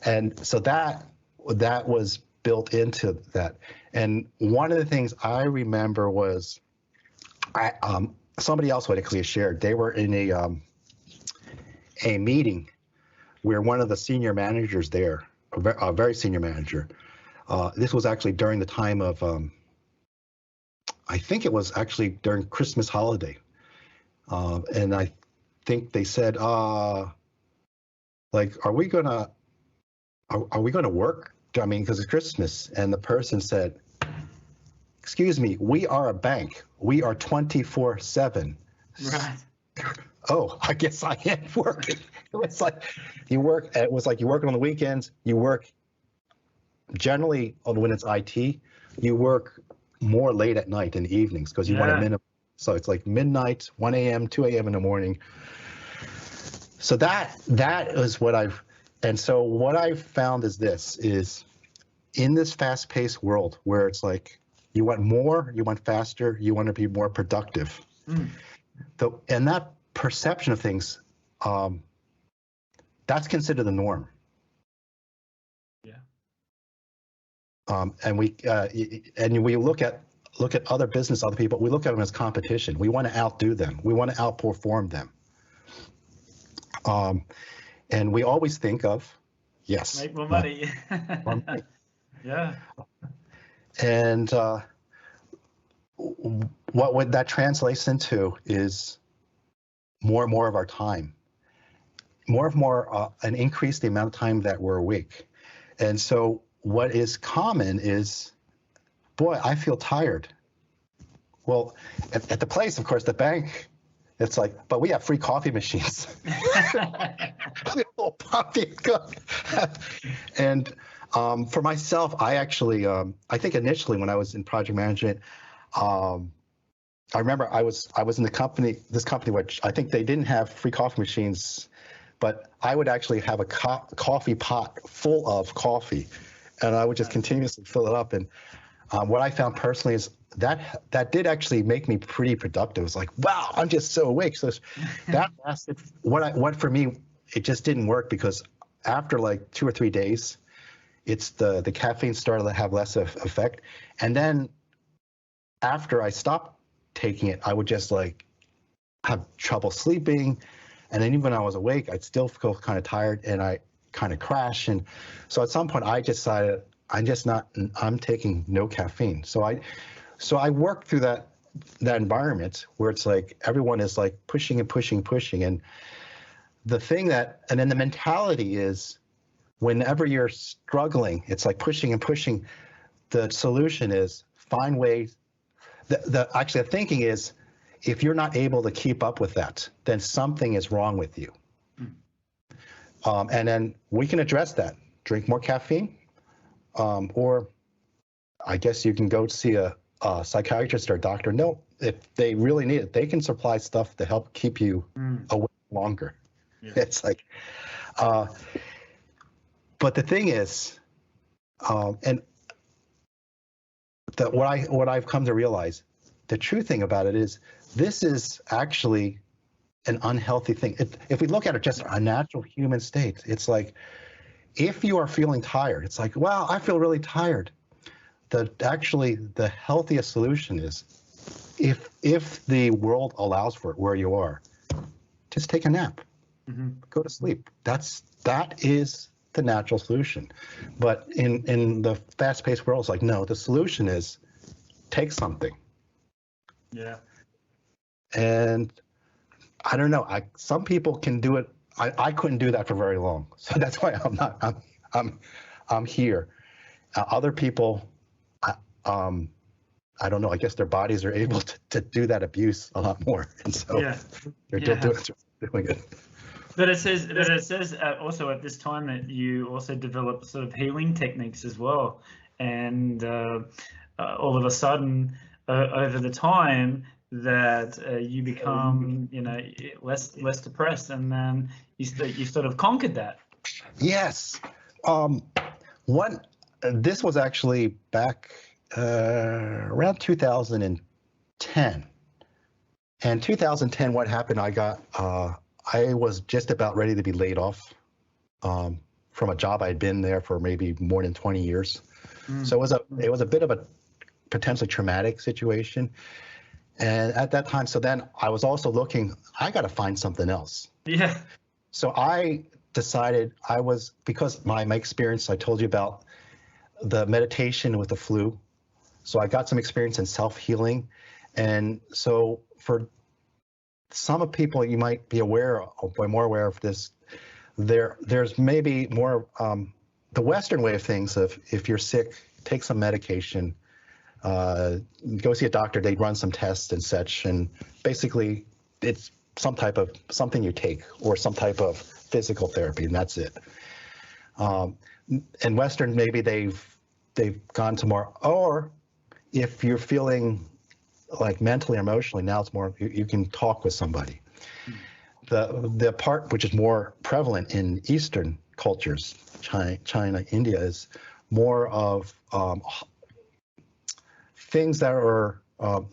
and so that was built into that. And one of the things I remember was, somebody else would actually shared, they were in a meeting where one of the senior managers there, a very senior manager, this was actually during the time of, I think it was actually during Christmas holiday. And I think they said, are we gonna work I mean, because it's Christmas, and the person said, "Excuse me, we are a bank. We are 24/7." Right. Oh, I guess I am working. It was like you work. It was like you work on the weekends. You work generally when it's IT. You work more late at night in the evenings because you want a minimum. So it's like midnight, 1 a.m., 2 a.m. in the morning. So that is what I've. And so what I've found is this is in this fast-paced world where it's like you want more, you want faster, you want to be more productive. And that perception of things, that's considered the norm. Yeah. And we look at other business, other people. We look at them as competition. We want to outdo them. We want to outperform them. And we always think of, yes, make more money. Yeah. And what that translates into is more and more of our time, an increase the amount of time that we're awake. And so what is common is, boy, I feel tired. Well, at the place, of course, the bank, it's like, but we have free coffee machines. And for myself, I actually, I think initially when I was in project management, I remember I was in this company, which I think they didn't have free coffee machines, but I would actually have a coffee pot full of coffee, and I would just continuously fill it up. And what I found personally is that did actually make me pretty productive. It's like, wow, I'm just so awake. So that lasted. What for me, it just didn't work because after like 2 or 3 days, it's the caffeine started to have less effect. And then after I stopped taking it, I would just like have trouble sleeping. And then even when I was awake, I'd still feel kind of tired and I kind of crash. And so at some point I decided I'm taking no caffeine. So I worked through that environment where it's like everyone is like pushing and pushing. And and then the mentality is whenever you're struggling, it's like pushing and pushing. The solution is find ways. Actually, the thinking is if you're not able to keep up with that, then something is wrong with you. And then we can address that. Drink more caffeine, or I guess you can go see a psychiatrist or a doctor. No, if they really need it, they can supply stuff to help keep you awake longer. Yeah. It's like, but the thing is, and that what I've come to realize, the true thing about it is this is actually an unhealthy thing. If we look at it just a natural human state, it's like if you are feeling tired, it's like, wow, I feel really tired. The healthiest solution is if the world allows for it where you are, just take a nap, go to sleep. That is the natural solution. But in the fast-paced world, it's like, no, the solution is take something. Yeah. And I don't know. Some people can do it. I couldn't do that for very long, so that's why I'm here. Other people, I don't know. I guess their bodies are able to do that abuse a lot more, and so they're doing it. But it says also at this time that you also develop sort of healing techniques as well, and all of a sudden over the time that you become less depressed, and then you sort of conquered that. Yes. This was actually back around 2010. And 2010, what happened? I was just about ready to be laid off from a job I'd been there for maybe more than 20 years. So it was a bit of a potentially traumatic situation. And at that time, so then I was also looking, I got to find something else. Yeah. So I decided because my experience, I told you about the meditation with the flu. So I got some experience in self-healing. And so for some of people, you might be more aware of this. There's maybe more the Western way of things, if you're sick, take some medication, go see a doctor, they run some tests and such, and basically it's something you take or some type of physical therapy, and that's it. In Western, maybe they've gone to more, or if you're feeling like mentally or emotionally, now it's more you can talk with somebody. The part which is more prevalent in Eastern cultures, China, India, is more of things that are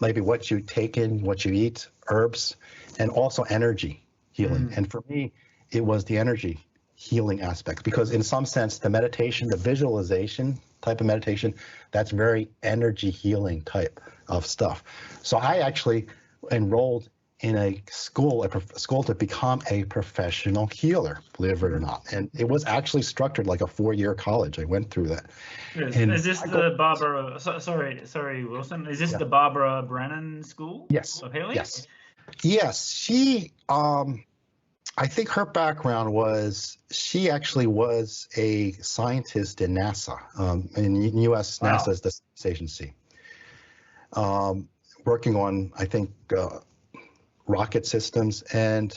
maybe what you take in, what you eat, herbs, and also energy healing. And for me, it was the energy healing aspect, because in some sense, the meditation, the visualization type of meditation, that's very energy healing type of stuff. So I actually enrolled in a school to become a professional healer, believe it or not. And it was actually structured like a 4-year college. I went through that. Is this the Barbara, sorry, Wilson, is this the Barbara Brennan School? Yes. Of healing? Yes. She, I think her background was, she actually was a scientist in NASA, in US. Wow. NASA is the space agency, working on, I think, rocket systems. And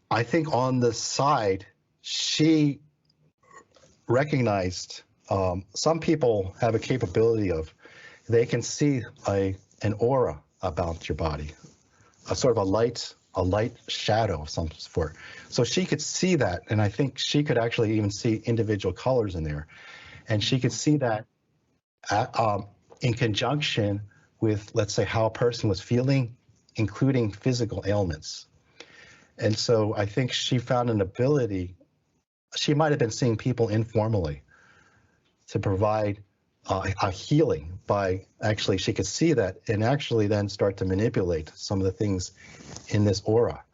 I think on the side, she recognized some people have a capability of, they can see an aura about your body, a sort of a light shadow of some sort. So she could see that, and I think she could actually even see individual colors in there. And she could see that in conjunction with, let's say, how a person was feeling, including physical ailments. And so I think she found an ability, she might have been seeing people informally, to provide a healing by, actually, she could see that and actually then start to manipulate some of the things in this aura.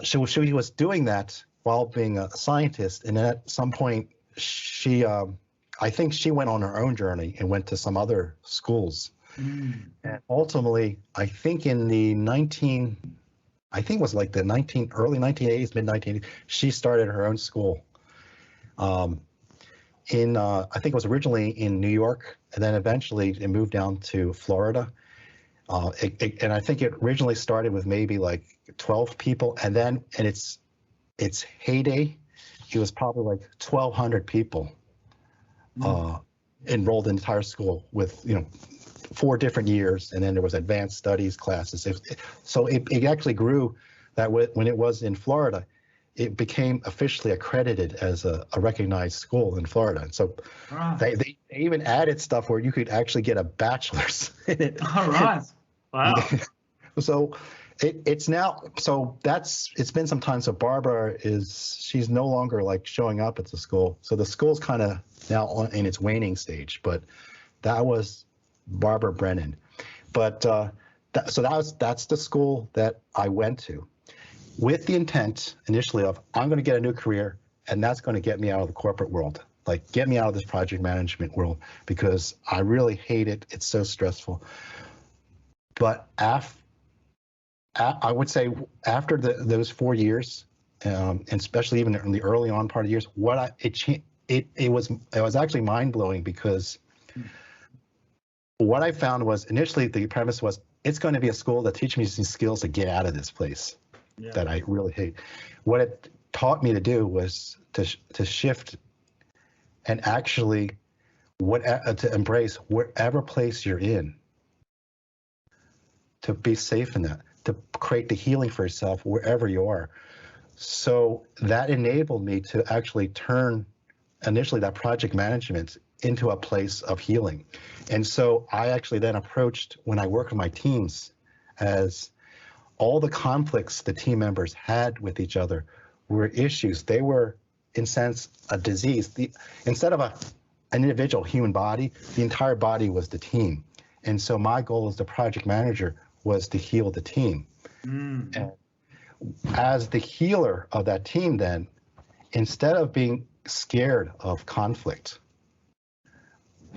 She was doing that while being a scientist, and at some point she, I think she went on her own journey and went to some other schools. And ultimately, I think in the early 1980s, mid 1980s, she started her own school. I think it was originally in New York, and then eventually it moved down to Florida. And I think it originally started with maybe like 12 people, and then in its heyday, it was probably like 1,200 people enrolled in the entire school with 4 different years, and then there was advanced studies classes. So it actually grew that when it was in Florida, it became officially accredited as a recognized school in Florida. And so they even added stuff where you could actually get a bachelor's in it. All right. Wow. So it's been some time. So Barbara she's no longer like showing up at the school. So the school's kind of now in its waning stage, but that was Barbara Brennan. But that's the school that I went to, with the intent initially of, I'm going to get a new career, and that's going to get me out of the corporate world, like get me out of this project management world, because I really hate it. It's so stressful. But I would say after those 4 years, and especially even in the early on part of the years, it was actually mind blowing, because what I found was, initially the premise was, it's going to be a school that teaches me some skills to get out of this place that I really hate. What it taught me to do was to shift and actually to embrace whatever place you're in, to be safe in that, to create the healing for yourself wherever you are. So that enabled me to actually turn initially that project management into a place of healing. And so I actually then approached, when I work with my teams, as all the conflicts the team members had with each other were issues. They were, in a sense, a disease. Instead of an individual human body, the entire body was the team. And so my goal as the project manager was to heal the team. And as the healer of that team then, instead of being scared of conflict,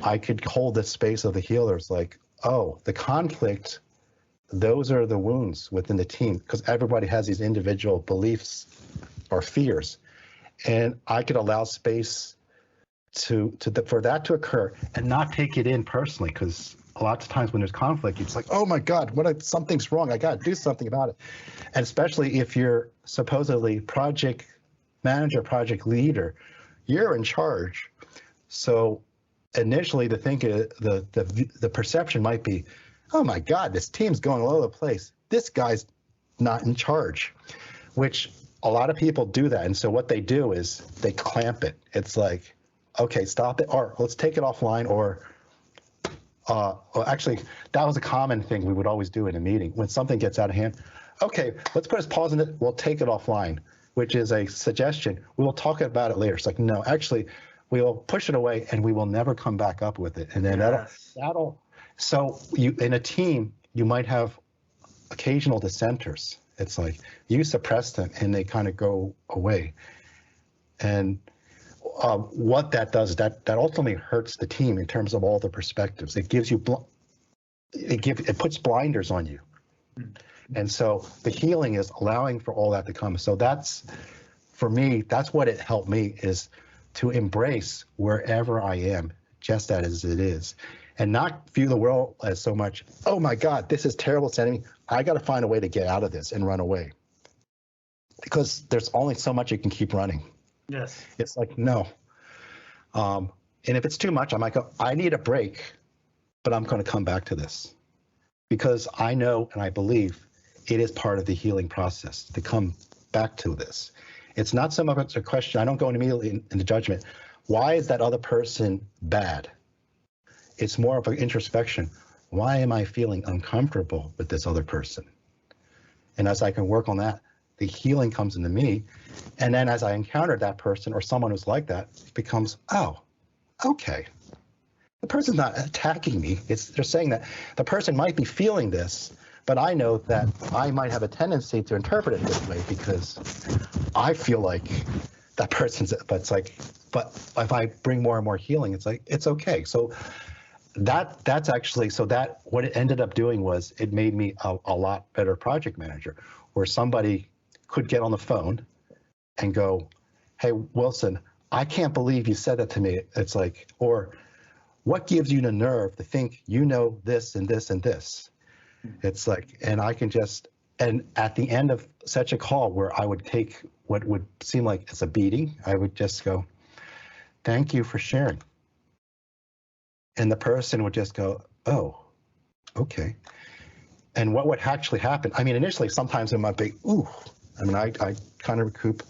I could hold the space of the healers, like, oh, the conflict, those are the wounds within the team, because everybody has these individual beliefs or fears. And I could allow space for that to occur and not take it in personally, because a lot of times when there's conflict, it's like, oh my God, something's wrong. I got to do something about it. And especially if you're supposedly project manager, project leader, you're in charge. So initially the perception might be, oh my God, this team's going all over the place. This guy's not in charge, which a lot of people do that. And so what they do is they clamp it. It's like, okay, stop it, or let's take it offline, or actually, that was a common thing we would always do in a meeting. When something gets out of hand, okay, let's put a pause in it, we'll take it offline, which is a suggestion. We will talk about it later. It's like, no, actually, we will push it away and we will never come back up with it. And then so you, in a team, you might have occasional dissenters. It's like you suppress them and they kind of go away. And what that does, that ultimately hurts the team in terms of all the perspectives. It gives you, it puts blinders on you. And so the healing is allowing for all that to come. So that's, for me, that's what it helped me, is to embrace wherever I am, just as it is, and not view the world as so much, oh my God, this is terrible, it's enemy. I got to find a way to get out of this and run away, because there's only so much you can keep running. Yes. It's like, no. And if it's too much, I might go, I need a break, but I'm going to come back to this, because I know and I believe it is part of the healing process to come back to this. It's not so much a question. I don't go immediately into judgment. Why is that other person bad? It's more of an introspection. Why am I feeling uncomfortable with this other person? And as I can work on that, the healing comes into me. And then as I encounter that person or someone who's like that, it becomes, oh, okay. The person's not attacking me. They're saying that the person might be feeling this, but I know that I might have a tendency to interpret it this way because I feel like that person's, but it's like, but if I bring more and more healing, it's like, it's okay. So that's actually, so that what it ended up doing was it made me a lot better project manager, where somebody could get on the phone and go, hey, Wilson, I can't believe you said that to me. It's like, or what gives you the nerve to think you know this and this and this? It's like, and I can just, and at the end of such a call where I would take what would seem like it's a beating, I would just go, thank you for sharing. And the person would just go, oh, okay. And what would actually happen, I mean, initially, sometimes it might be, ooh, I mean, I kind of recoup,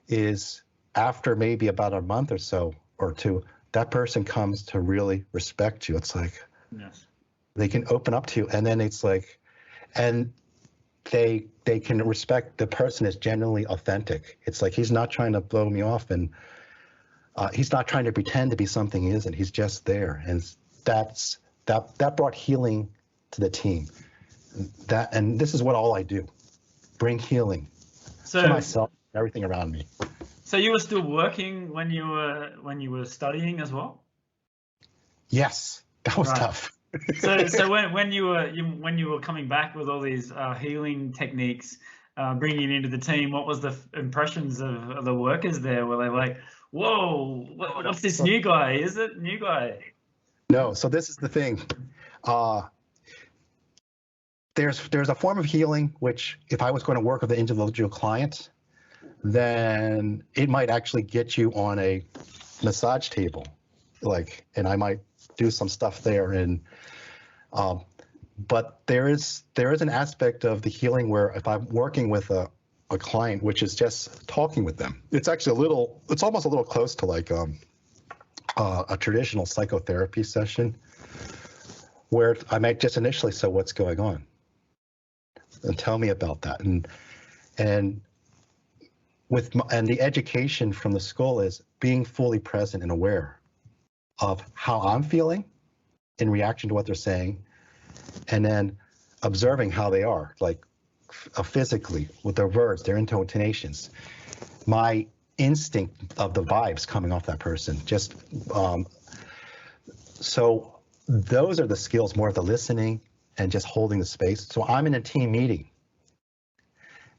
is after maybe about a month or so or two, that person comes to really respect you. It's like, yes, they can open up to you, and then it's like, and they can respect the person is genuinely authentic. It's like, he's not trying to blow me off, and he's not trying to pretend to be something he isn't. He's just there, and that brought healing to the team. And this is what all I do, bring healing to myself, everything around me. So you were still working when you were studying as well? Yes, that was tough. So when you were coming back with all these healing techniques, bringing it into the team, what was the impressions of the workers there? Were they like, whoa, what's this new guy? Is it new guy? No. So this is the thing. There's a form of healing which, if I was going to work with an individual client, then it might actually get you on a massage table, and I might do some stuff there. And but there is an aspect of the healing where if I'm working with a client, which is just talking with them, it's actually it's almost a little close to like a traditional psychotherapy session, where I might just initially say, what's going on? And tell me about that. And the education from the school is being fully present and aware of how I'm feeling in reaction to what they're saying, and then observing how they are, like physically, with their words, their intonations, my instinct of the vibes coming off that person. Just so those are the skills, more of the listening and just holding the space. So I'm in a team meeting,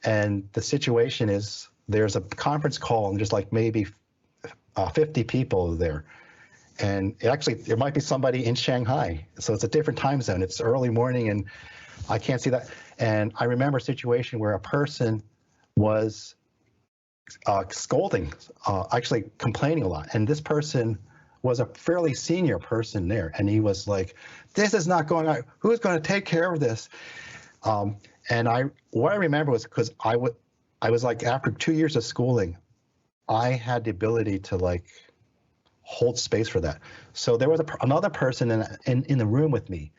and the situation is there's a conference call and there's like maybe 50 people there. And there might be somebody in Shanghai. So it's a different time zone. It's early morning and I can't see that. And I remember a situation where a person was scolding, actually complaining a lot. And this person was a fairly senior person there. And he was like, this is not going on. Who's going to take care of this? And what I remember was because I was like, after 2 years of schooling, I had the ability to like hold space for that. So there was another person in the room with me,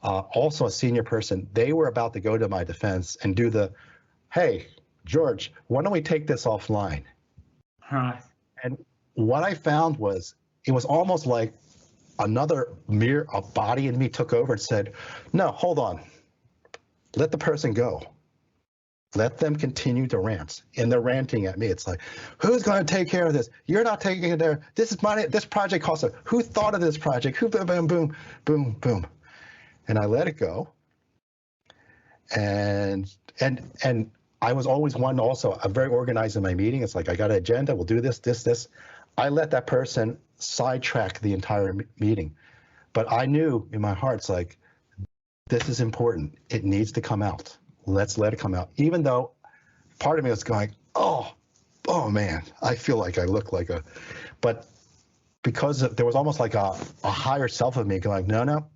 also a senior person. They were about to go to my defense and do hey, George, why don't we take this offline? Right. And what I found was, it was almost like a body in me took over and said, no, hold on. Let the person go. Let them continue to rant. And they're ranting at me. It's like, who's going to take care of this? You're not taking it there. This is money. This project costs who thought of this project? Who boom, boom, boom, boom, boom. And I let it go. And I was always one also, I'm very organized in my meeting. It's like, I got an agenda. We'll do this, this, this. I let that person sidetrack the entire meeting. But I knew in my heart, it's like, this is important. It needs to come out. Let's let it come out. Even though part of me was going, oh man, I feel like I look like but because there was almost like a higher self of me going, no,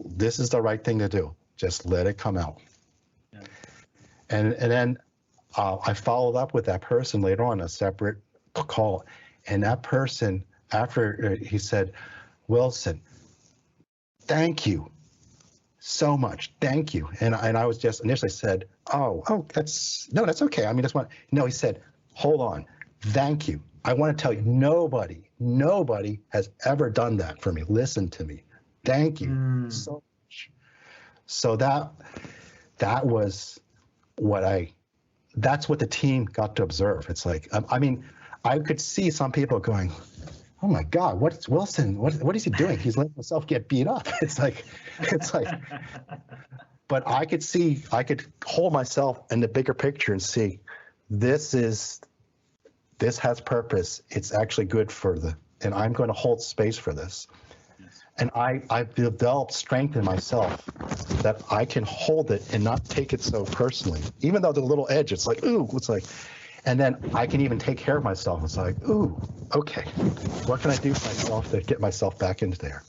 this is the right thing to do. Just let it come out. Yeah. And then I followed up with that person later on, a separate call. And that person, after he said, Wilson, thank you so much. Thank you. And I was just initially said, that's okay. I mean, he said, hold on. Thank you. I want to tell you, nobody has ever done that for me. Listen to me. Thank you so much. So that was that's what the team got to observe. It's like, I mean, I could see some people going, oh my God, what's Wilson? What is he doing? He's letting himself get beat up. It's like, but I could hold myself in the bigger picture and see, this has purpose. It's actually good and I'm going to hold space for this. Yes. And I've developed strength in myself that I can hold it and not take it so personally, even though the little edge, it's like, ooh, it's like, and then I can even take care of myself. It's like, ooh, okay, what can I do for myself to get myself back into there?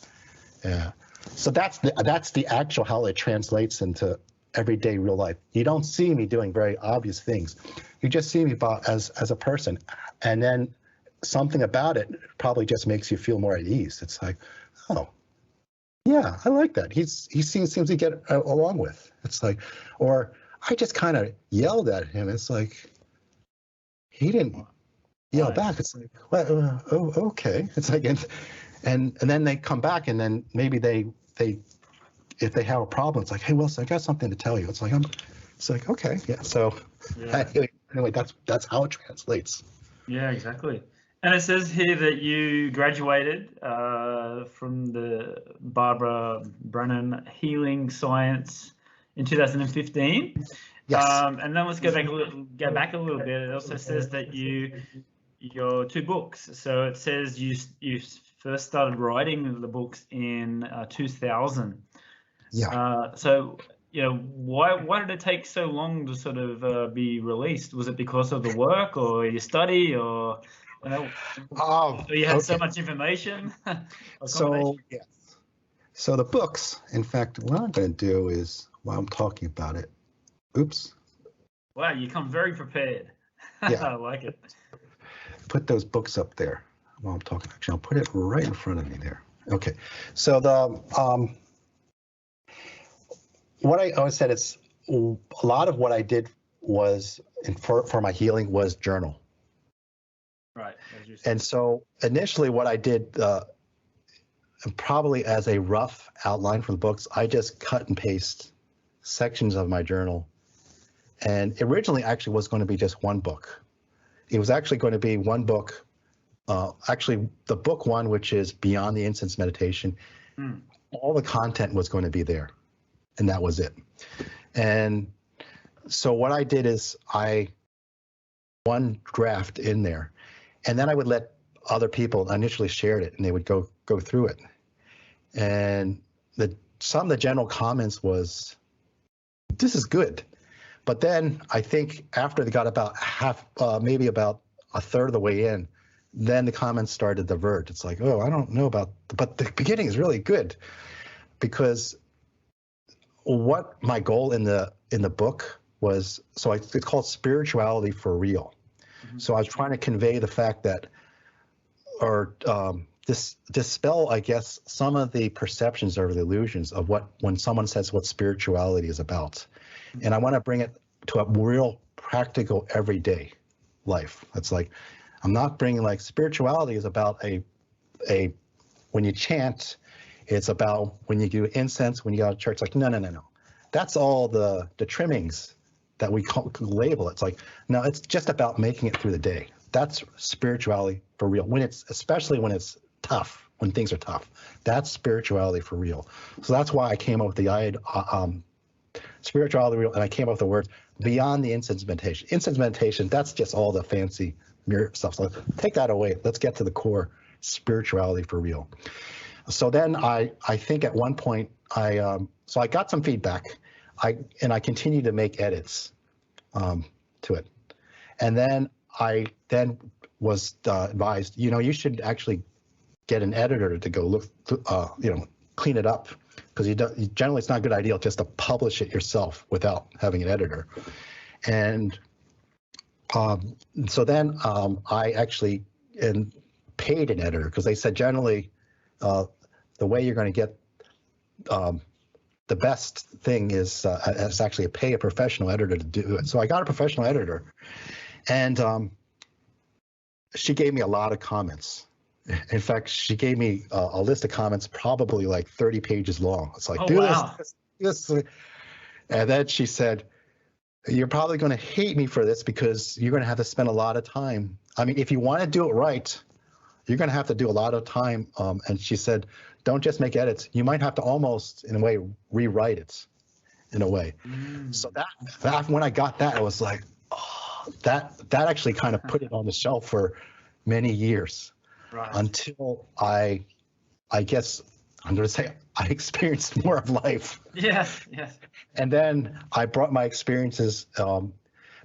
Yeah. So that's the actual how it translates into everyday real life. You don't see me doing very obvious things. You just see me as a person, and then something about it probably just makes you feel more at ease. It's like, oh, yeah, I like that. He seems to get along with. It's like, or I just kind of yelled at him. It's like, he didn't yell back. It's like, well, okay. It's like, and then they come back, and then maybe they if they have a problem, it's like, hey, Wilson, I got something to tell you. It's like, okay, yeah. So anyway, that's how it translates. Yeah, exactly. And it says here that you graduated from the Barbara Brennan Healing Science in 2015. Yes. And then let's go back a little bit. It also says that your 2 books. So it says you first started writing the books in 2000. Yeah. So why did it take so long to sort of be released? Was it because of the work or your study, or you had so much information? So yes. So the books. In fact, what I'm going to do is, while I'm talking about it. Oops. Wow, you come very prepared. Yeah. I like it. Put those books up there while I'm talking. Actually, I'll put it right in front of me there. Okay. So what I always said is, a lot of what I did was for my healing was journal. Right. And so initially what I did, probably as a rough outline for the books, I just cut and paste sections of my journal. And originally actually was going to be just one book. It was actually going to be one book, actually the book 1, which is Beyond the Incense Meditation. All the content was going to be there, and that was it. And so what I did is I one draft in there, and then I would let other people initially shared it, and they would go through it. And some of the general comments was, "This is good," but then I think after they got about half, maybe about a third of the way in, then the comments started to diverge. It's like, "Oh, I don't know about," but the beginning is really good, because what my goal in the book was, so it's called Spirituality for Real. Mm-hmm. So I was trying to convey the fact that, or dispel, I guess, some of the perceptions or the illusions of when someone says what spirituality is about. And I want to bring it to a real practical everyday life. It's like, I'm not bringing like spirituality is about when you chant, it's about when you do incense, when you go to church. Like, no. That's all the trimmings that we label. It's like, no, it's just about making it through the day. That's spirituality for real. Especially when it's tough, when things are tough, that's spirituality for real. So that's why I came up with the spirituality real, and I came up with the words beyond the incense meditation. Incense meditation, that's just all the fancy mirror stuff. So take that away. Let's get to the core spirituality for real. So then I think at one point I got some feedback. I continued to make edits to it, and then I was advised, you should actually get an editor to go look, clean it up, because generally it's not a good idea just to publish it yourself without having an editor. And so then I actually paid an editor, because they said generally the way you're going to get the best thing is actually pay a professional editor to do it. So I got a professional editor, and she gave me a lot of comments. In fact, she gave me a list of comments, probably like 30 pages long. It's like, this. And then she said, "You're probably going to hate me for this, because you're going to have to spend a lot of time. I mean, if you want to do it right, you're going to have to do a lot of time." And she said, "Don't just make edits. You might have to almost, in a way, rewrite it, in a way." So that when I got that, I was like, oh, that actually kind of put it on the shelf for many years. Right. Until I guess I'm going to say I experienced more of life. Yes. And then I brought my experiences.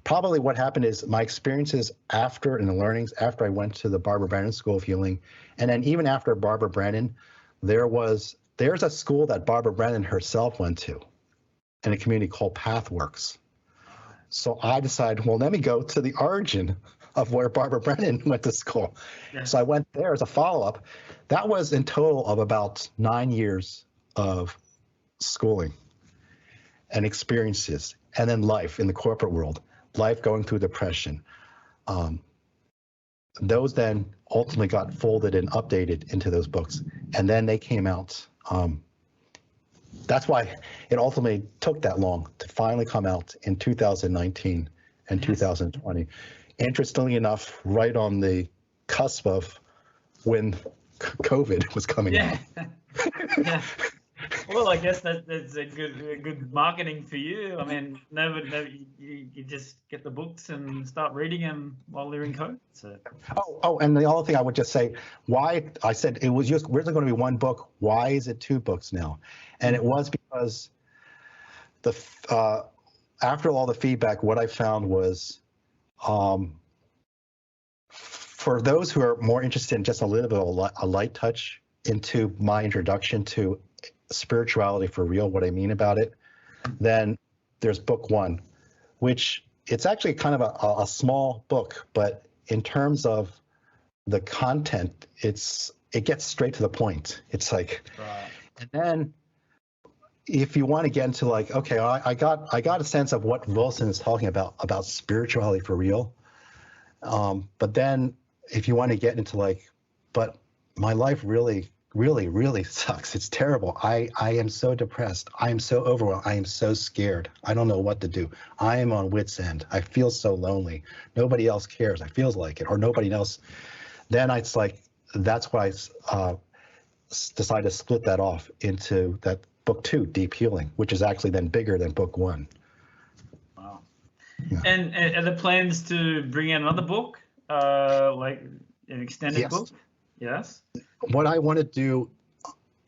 Probably what happened is my experiences after, and the learnings after I went to the Barbara Brannon School of Healing, and then even after Barbara Brannon, there's a school that Barbara Brannon herself went to, in a community called Pathworks. So I decided, well, let me go to the origin of where Barbara Brannon went to school. Yeah. So I went there as a follow-up. That was in total of about 9 years of schooling and experiences, and then life in the corporate world, life going through depression. Those then ultimately got folded and updated into those books, and then they came out. That's why it ultimately took that long to finally come out in 2019 and 2020. Interestingly enough, right on the cusp of when COVID was coming out. Yeah. Well, I guess that's a good marketing for you. I mean, you just get the books and start reading them while they're in COVID. So. Oh, and the other thing I would just say, why I said it was just originally going to be one book. Why is it 2 books now? And it was because after all the feedback, what I found was, for those who are more interested in just a little bit of a light touch into my introduction to spirituality for real, what I mean about it, then there's book 1, which it's actually kind of a small book, but in terms of the content, it gets straight to the point. It's like, right. And then if you want to get into like, okay, I got a sense of what Wilson is talking about spirituality for real. But then if you want to get into like, but my life really sucks. It's terrible. I am so depressed. I am so overwhelmed. I am so scared. I don't know what to do. I am on wit's end. I feel so lonely. Nobody else cares. I feel like it, or nobody else. Then it's like, that's why I decided to split that off into that book 2, Deep Healing, which is actually then bigger than book 1. Wow. Yeah. And are the plans to bring out another book, like an extended Yes. book? Yes. What I want to do,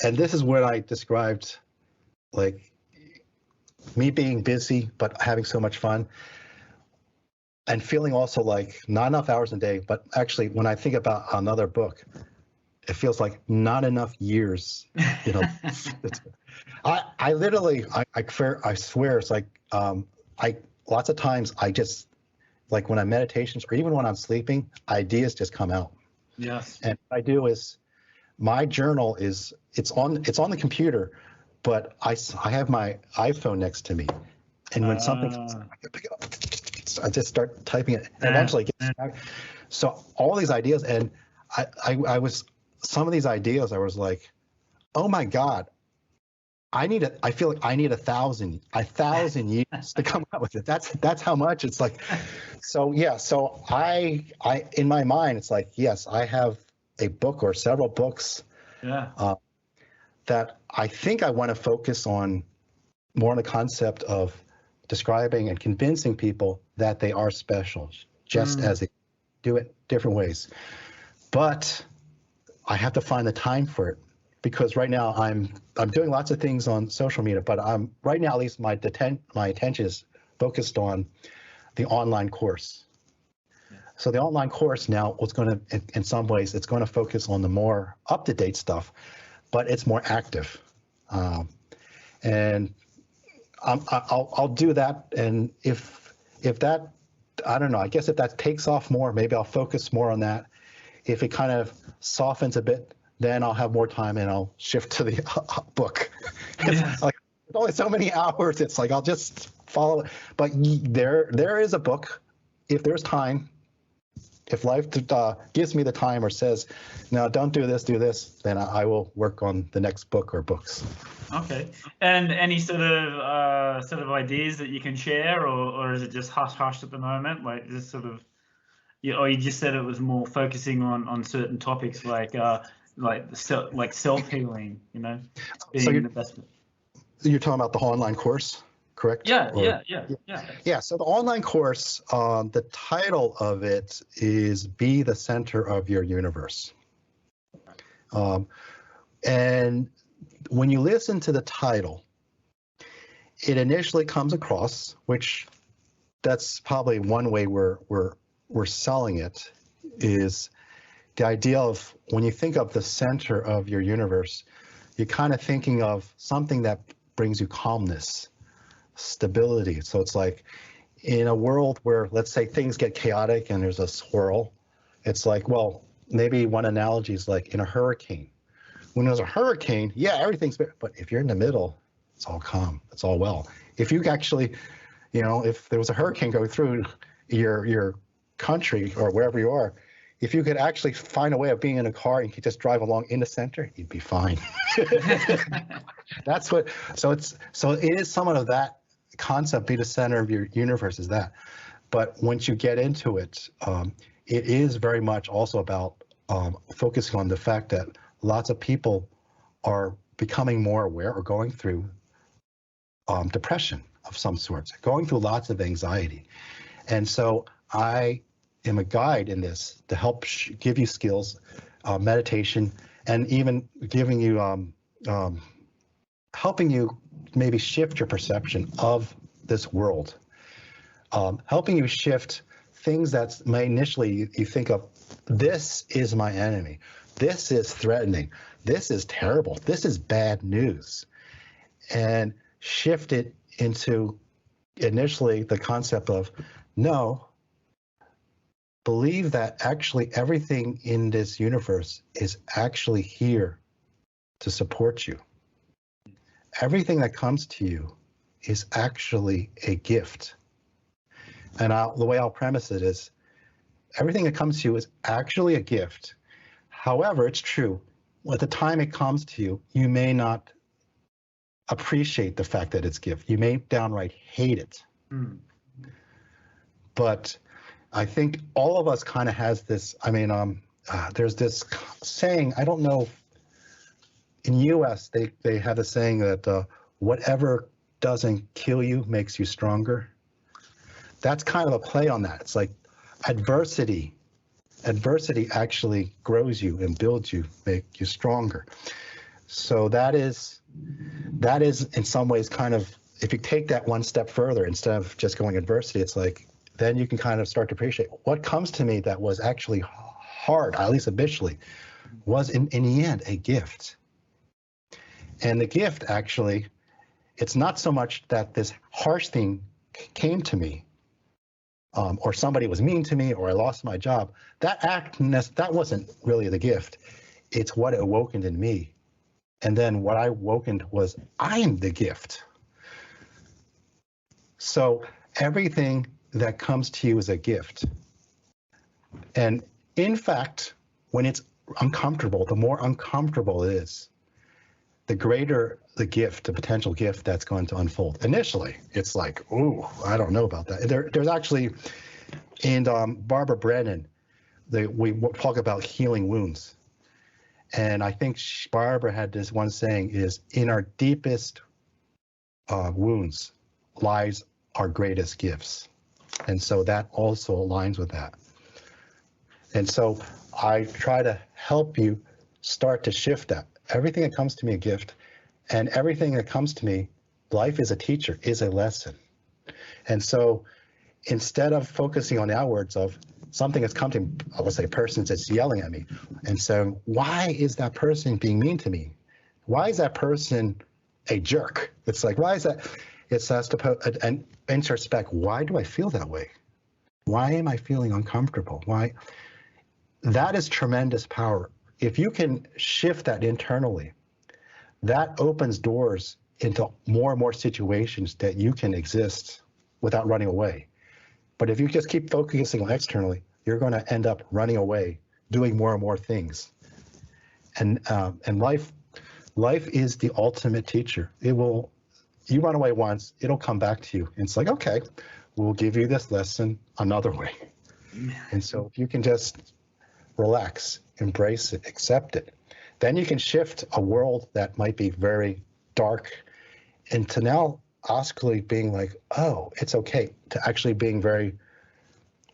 and this is what I described, like me being busy but having so much fun, and feeling also like not enough hours a day. But actually, when I think about another book, it feels like not enough years. You know, I literally, I swear, it's like I lots of times I just, like when I'm meditations or even when I'm sleeping, ideas just come out. Yes. And what I do is my journal is it's on the computer, but I have my iPhone next to me, and when something comes up, I can pick it up. I just start typing it, and eventually it gets back. So all these ideas, and I was, some of these ideas I was like, oh my God, I feel like I need 1,000 years to come up with it. That's how much it's like. So yeah, so I in my mind it's like, yes, I have a book or several books that I think I want to focus on more on the concept of describing and convincing people that they are special, just as they do it different ways. But I have to find the time for it, because right now I'm doing lots of things on social media, but I'm right now, at least my attention is focused on the online course. So the online course now, it's going to, in some ways, it's going to focus on the more up-to-date stuff, but it's more active. And I'll do that. And if that, I don't know, I guess if that takes off more, maybe I'll focus more on that. If it kind of softens a bit, then I'll have more time and I'll shift to the book. It's like, it's only so many hours. It's like, I'll just follow it. But there is a book, if there's time. If life gives me the time or says, no, don't do this, then I will work on the next book or books. Okay. And any sort of ideas that you can share, or is it just hush at the moment? Like just sort of, or you just said it was more focusing on certain topics like self-healing, you know, being so the best. You're talking about the online course, correct? Yeah. So the online course, the title of it is "Be the Center of Your Universe," and when you listen to the title, it initially comes across, which that's probably one way we're selling it, is the idea of when you think of the center of your universe, you're kind of thinking of something that brings you calmness, stability. So it's like in a world where, let's say, things get chaotic and there's a swirl, it's like, well, maybe one analogy is like in a hurricane. When there's a hurricane, yeah, everything's, but if you're in the middle, it's all calm, it's all well. If you actually, you know, if there was a hurricane going through your country or wherever you are, if you could actually find a way of being in a car and you could just drive along in the center, you'd be fine. That's what, so it is somewhat of that concept, be the center of your universe, is that. But once you get into it, it is very much also about focusing on the fact that lots of people are becoming more aware or going through depression of some sorts, going through lots of anxiety. And so I am a guide in this to help give you skills, meditation, and even giving you, helping you maybe shift your perception of this world, helping you shift things that may initially you think of, this is my enemy, this is threatening, this is terrible, this is bad news, and shift it into initially the concept of, no, believe that actually everything in this universe is actually here to support you. Everything that comes to you is actually a gift. And the way I'll premise it is, everything that comes to you is actually a gift. However, it's true, at the time it comes to you, you may not appreciate the fact that it's a gift. You may downright hate it. But I think all of us kind of has this, I mean, there's this saying, I don't know, in US, they have a saying that whatever doesn't kill you makes you stronger. that's kind of a play on that. It's like adversity actually grows you and builds you, make you stronger. So that is in some ways kind of, if you take that one step further, instead of just going adversity, it's like, then you can kind of start to appreciate what comes to me that was actually hard, at least initially, was in the end a gift. And the gift actually, it's not so much that this harsh thing came to me, or somebody was mean to me, or I lost my job. That wasn't really the gift. It's what awokened in me. And then what I awokened was, I am the gift. So everything that comes to you is a gift. And in fact, when it's uncomfortable, the more uncomfortable it is, the greater the gift, the potential gift that's going to unfold. Initially, it's like, ooh, I don't know about that. There's actually, in Barbara Brennan, we talk about healing wounds. And I think Barbara had this one saying is, in our deepest wounds lies our greatest gifts. And so that also aligns with that. And so I try to help you start to shift that. Everything that comes to me a gift, and everything that comes to me, life is a teacher, is a lesson. And so instead of focusing on the outwards of something that's come to me, let's say a person that's yelling at me, and so why is that person being mean to me? Why is that person a jerk? It's like, why is that? It's has to and introspect, why do I feel that way? Why am I feeling uncomfortable? Why? That is tremendous power. If you can shift that internally, that opens doors into more and more situations that you can exist without running away. But if you just keep focusing on externally, you're going to end up running away, doing more and more things. And life is the ultimate teacher. You run away once, it'll come back to you. And it's like, okay, we'll give you this lesson another way. And so if you can just relax, embrace it, accept it, then you can shift a world that might be very dark into now actually being like, oh, it's okay, to actually being very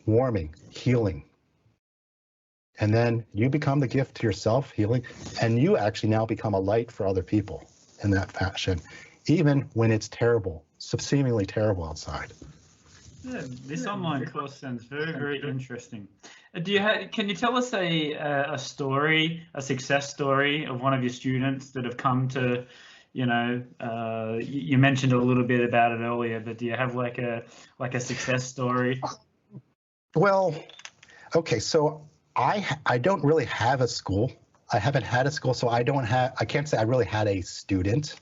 warming, healing. And then you become the gift to yourself, healing, and you actually now become a light for other people in that fashion, even when it's terrible, seemingly terrible outside. Yeah, this online course sounds very, very interesting. Can you tell us a story, a success story of one of your students that have come to, you mentioned a little bit about it earlier, but do you have like a success story? Well, okay, so I don't really have a school. I haven't had a school, so I can't say I really had a student.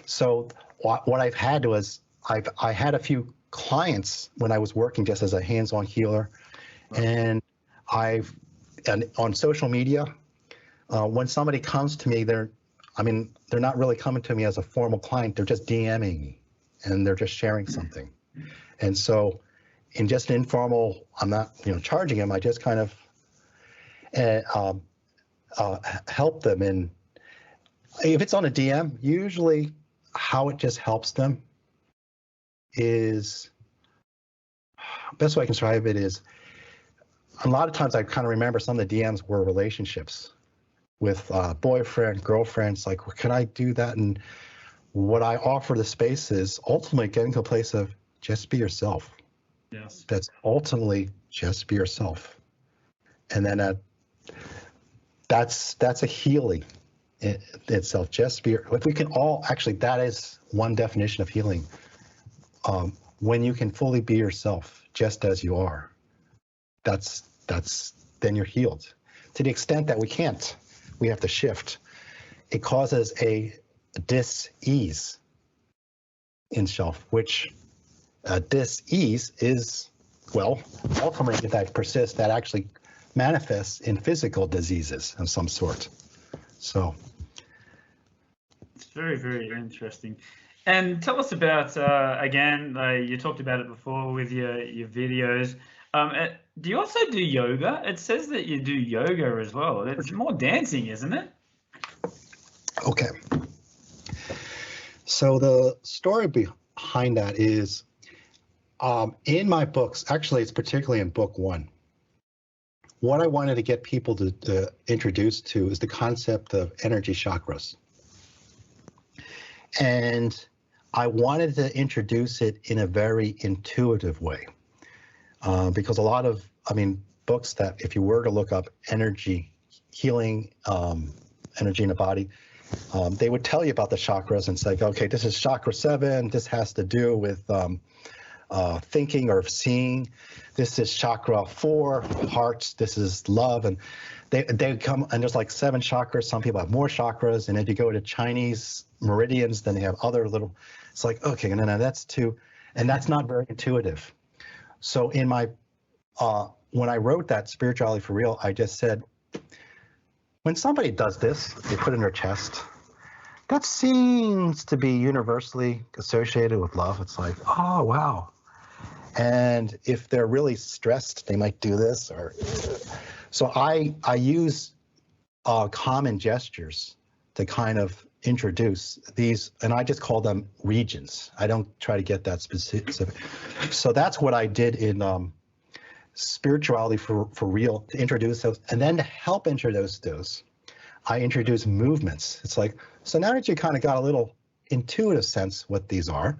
So what I've had was, I had a few clients when I was working just as a hands-on healer, and on social media, when somebody comes to me, they're not really coming to me as a formal client. They're just DMing me, and they're just sharing something. And so, in just an informal, I'm not charging them. I just kind of help them. And if it's on a DM, usually how it just helps them is, best way I can describe it is, a lot of times I kind of remember some of the DMs were relationships with boyfriend, girlfriends, like, well, can I do that? And what I offer the space is ultimately getting to a place of just be yourself. Yes. That's ultimately just be yourself. And then that's a healing in itself. Just be, if we can all, actually, that is one definition of healing. When you can fully be yourself, just as you are, then you're healed. To the extent that we can't, we have to shift. It causes a dis-ease in self, which dis-ease is, well, ultimately, if that persists, that actually manifests in physical diseases of some sort. So it's very, very interesting. And tell us about, again, you talked about it before with your videos. Do you also do yoga? It says that you do yoga as well. It's more dancing, isn't it? Okay. So the story behind that is, In my books, actually, it's particularly in book 1. What I wanted to get people to introduce to is the concept of energy chakras. And I wanted to introduce it in a very intuitive way. Because a lot of, books that if you were to look up energy, healing, energy in the body, they would tell you about the chakras and say, okay, this is chakra 7, this has to do with thinking or seeing. This is chakra 4, hearts, this is love. And they come, and there's like 7 chakras. Some people have more chakras. And if you go to Chinese meridians, then they have other little, it's like, okay, no, that's 2. And that's not very intuitive. So in my, when I wrote that Spirituality for Real, I just said, when somebody does this, they put it in their chest, that seems to be universally associated with love. It's like, oh, wow. And if they're really stressed, they might do this. Or so I use common gestures to kind of introduce these, and I just call them regions. I don't try to get that specific. So that's what I did in Spirituality for Real, to introduce those. And then to help introduce those, I introduce movements. It's like, so now that you kind of got a little intuitive sense what these are,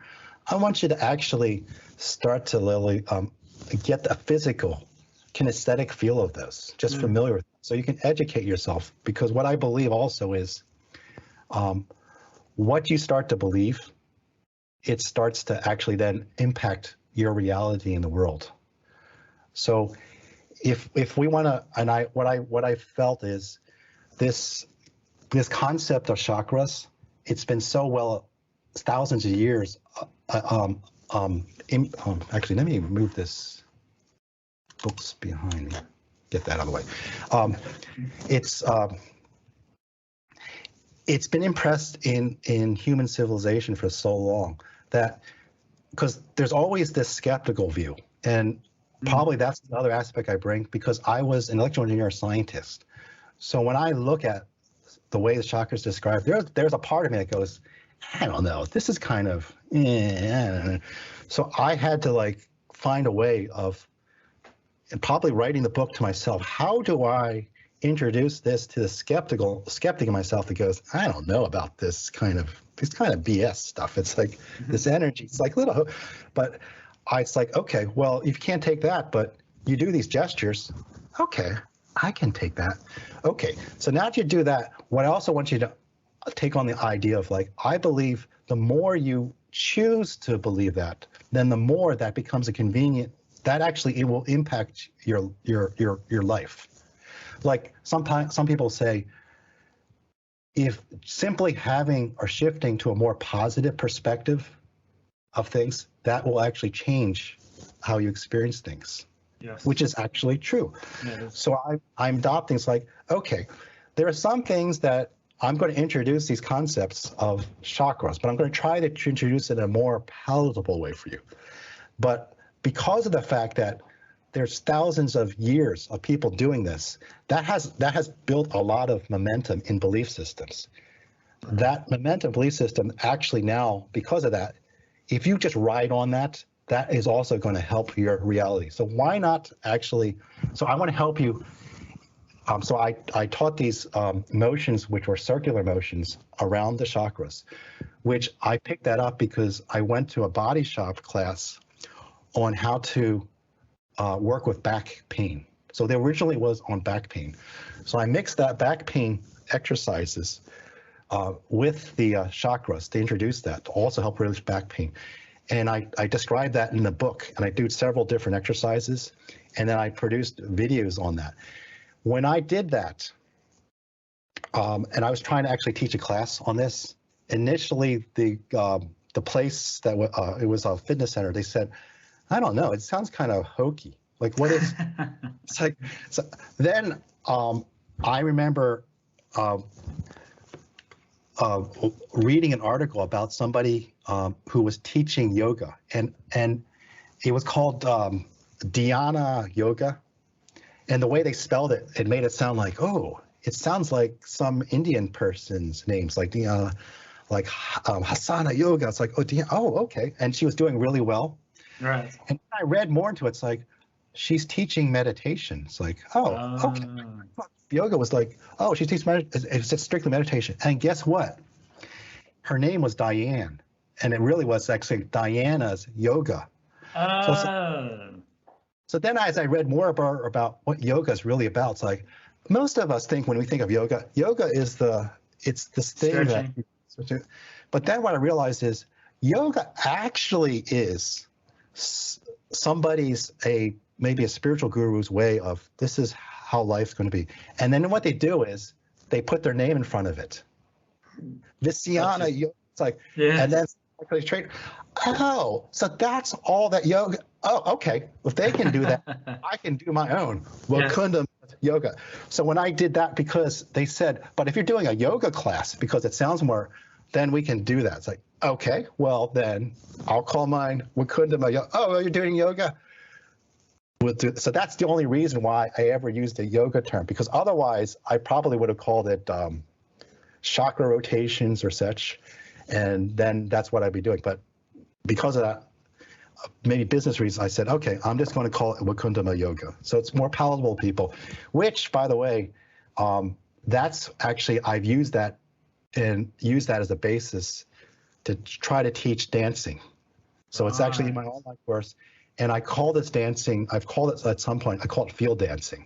I want you to actually start to really get a physical, kinesthetic feel of those, just familiar with them. So you can educate yourself, because what I believe also is what you start to believe, it starts to actually then impact your reality in the world. So if we want to, and what I felt is this concept of chakras, it's been so well, thousands of years. Actually, let me move this books behind me. Get that out of the way. It's been impressed in human civilization for so long that, because there's always this skeptical view, and probably that's another aspect I bring, because I was an electrical engineer scientist. So when I look at the way the chakras described, there's a part of me that goes, I don't know, this is kind of, So I had to find a way of, and probably writing the book to myself, how do I introduce this to the skeptic in myself that goes, I don't know about this kind of BS stuff. It's like this energy, it's like little, but it's like, okay, well, you can't take that, but you do these gestures. Okay, I can take that. Okay, so now that you do that, what I also want you to take on the idea of I believe the more you choose to believe that, then the more that becomes a convenient, that actually it will impact your life. Some people say, if simply having or shifting to a more positive perspective of things, that will actually change how you experience things. Yes. Which is actually true. Yes. So I'm adopting, it's like, okay, there are some things that I'm going to introduce these concepts of chakras, but I'm going to try to introduce it in a more palatable way for you. But because of the fact that there's thousands of years of people doing this, that has built a lot of momentum in belief systems. Right. That momentum belief system actually now, because of that, if you just ride on that, that is also going to help your reality. So why not actually, so I want to help you. So I taught these motions, which were circular motions around the chakras, which I picked that up because I went to a body shop class on how to work with back pain. So they originally was on back pain. So I mixed that back pain exercises with the chakras to introduce that, to also help release back pain. And I described that in the book, and I do several different exercises, and then I produced videos on that. When I did that, and I was trying to actually teach a class on this, initially the place that it was a fitness center, they said, I don't know, it sounds kind of hokey. Like, what is, it's like, so then I remember reading an article about somebody who was teaching yoga, and it was called Dhyana Yoga, and the way they spelled it, it made it sound like, oh, it sounds like some Indian person's names, like Dhyana, like Hasana Yoga. It's like, oh, okay, and she was doing really well. Right. And I read more into it. It's like, she's teaching meditation. It's like, oh, okay. Yoga was like, oh, she's teaching meditation. It's strictly meditation. And guess what? Her name was Diane. And it really was actually Diana's Yoga. So then as I read more about what yoga is really about, it's like, most of us think when we think of yoga, yoga is it's this thing that, but then what I realized is yoga actually is somebody's maybe a spiritual guru's way of, this is how life's going to be. And then what they do is they put their name in front of it. Visyana, it's like, and then they trade. Oh, so that's all that yoga. Oh, okay. If they can do that, I can do my own Wakundama yoga. So when I did that, because they said, but if you're doing a yoga class, because it sounds more, then we can do that. It's like, okay, well then I'll call mine Wakundama yoga. Oh, you're doing yoga? So that's the only reason why I ever used the yoga term, because otherwise I probably would have called it chakra rotations or such, and then that's what I'd be doing. But because of that, maybe business reasons, I said, okay, I'm just going to call it Wakundama yoga. So it's more palatable to people, which, by the way, that's actually, I've used that and used that as a basis to try to teach dancing. So it's actually in my online course. And I call this dancing, I've called it at some point, I call it field dancing.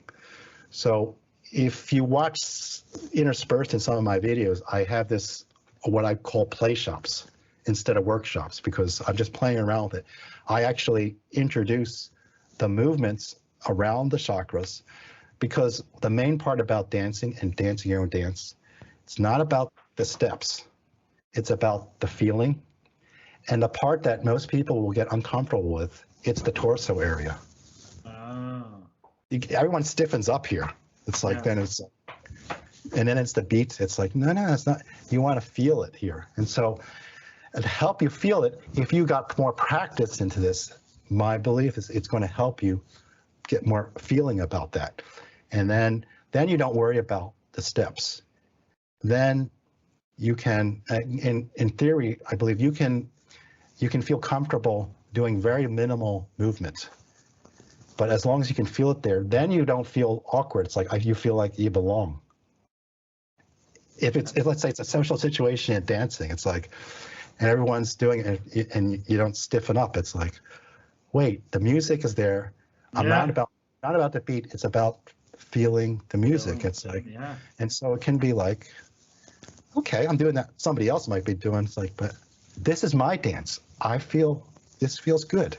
So if you watch interspersed in some of my videos, I have this, what I call play shops instead of workshops, because I'm just playing around with it. I actually introduce the movements around the chakras, because the main part about dancing and dancing your own dance, it's not about the steps, it's about the feeling. And the part that most people will get uncomfortable with, it's the torso area. Everyone stiffens up here. It's like, then it's, and then it's the beats. It's like, no, it's not. You want to feel it here. And so to help you feel it, if you got more practice into this, my belief is it's going to help you get more feeling about that. And then you don't worry about the steps. Then you can, in theory, I believe you can feel comfortable doing very minimal movement. But as long as you can feel it there, then you don't feel awkward. It's like you feel like you belong. If let's say it's a social situation in dancing, it's like, and everyone's doing it and you don't stiffen up. It's like, wait, the music is there. I'm not about the beat. It's about feeling the music. It's like, and so it can be like, okay, I'm doing that. Somebody else might be doing. It's like, but this is my dance. I feel this feels good.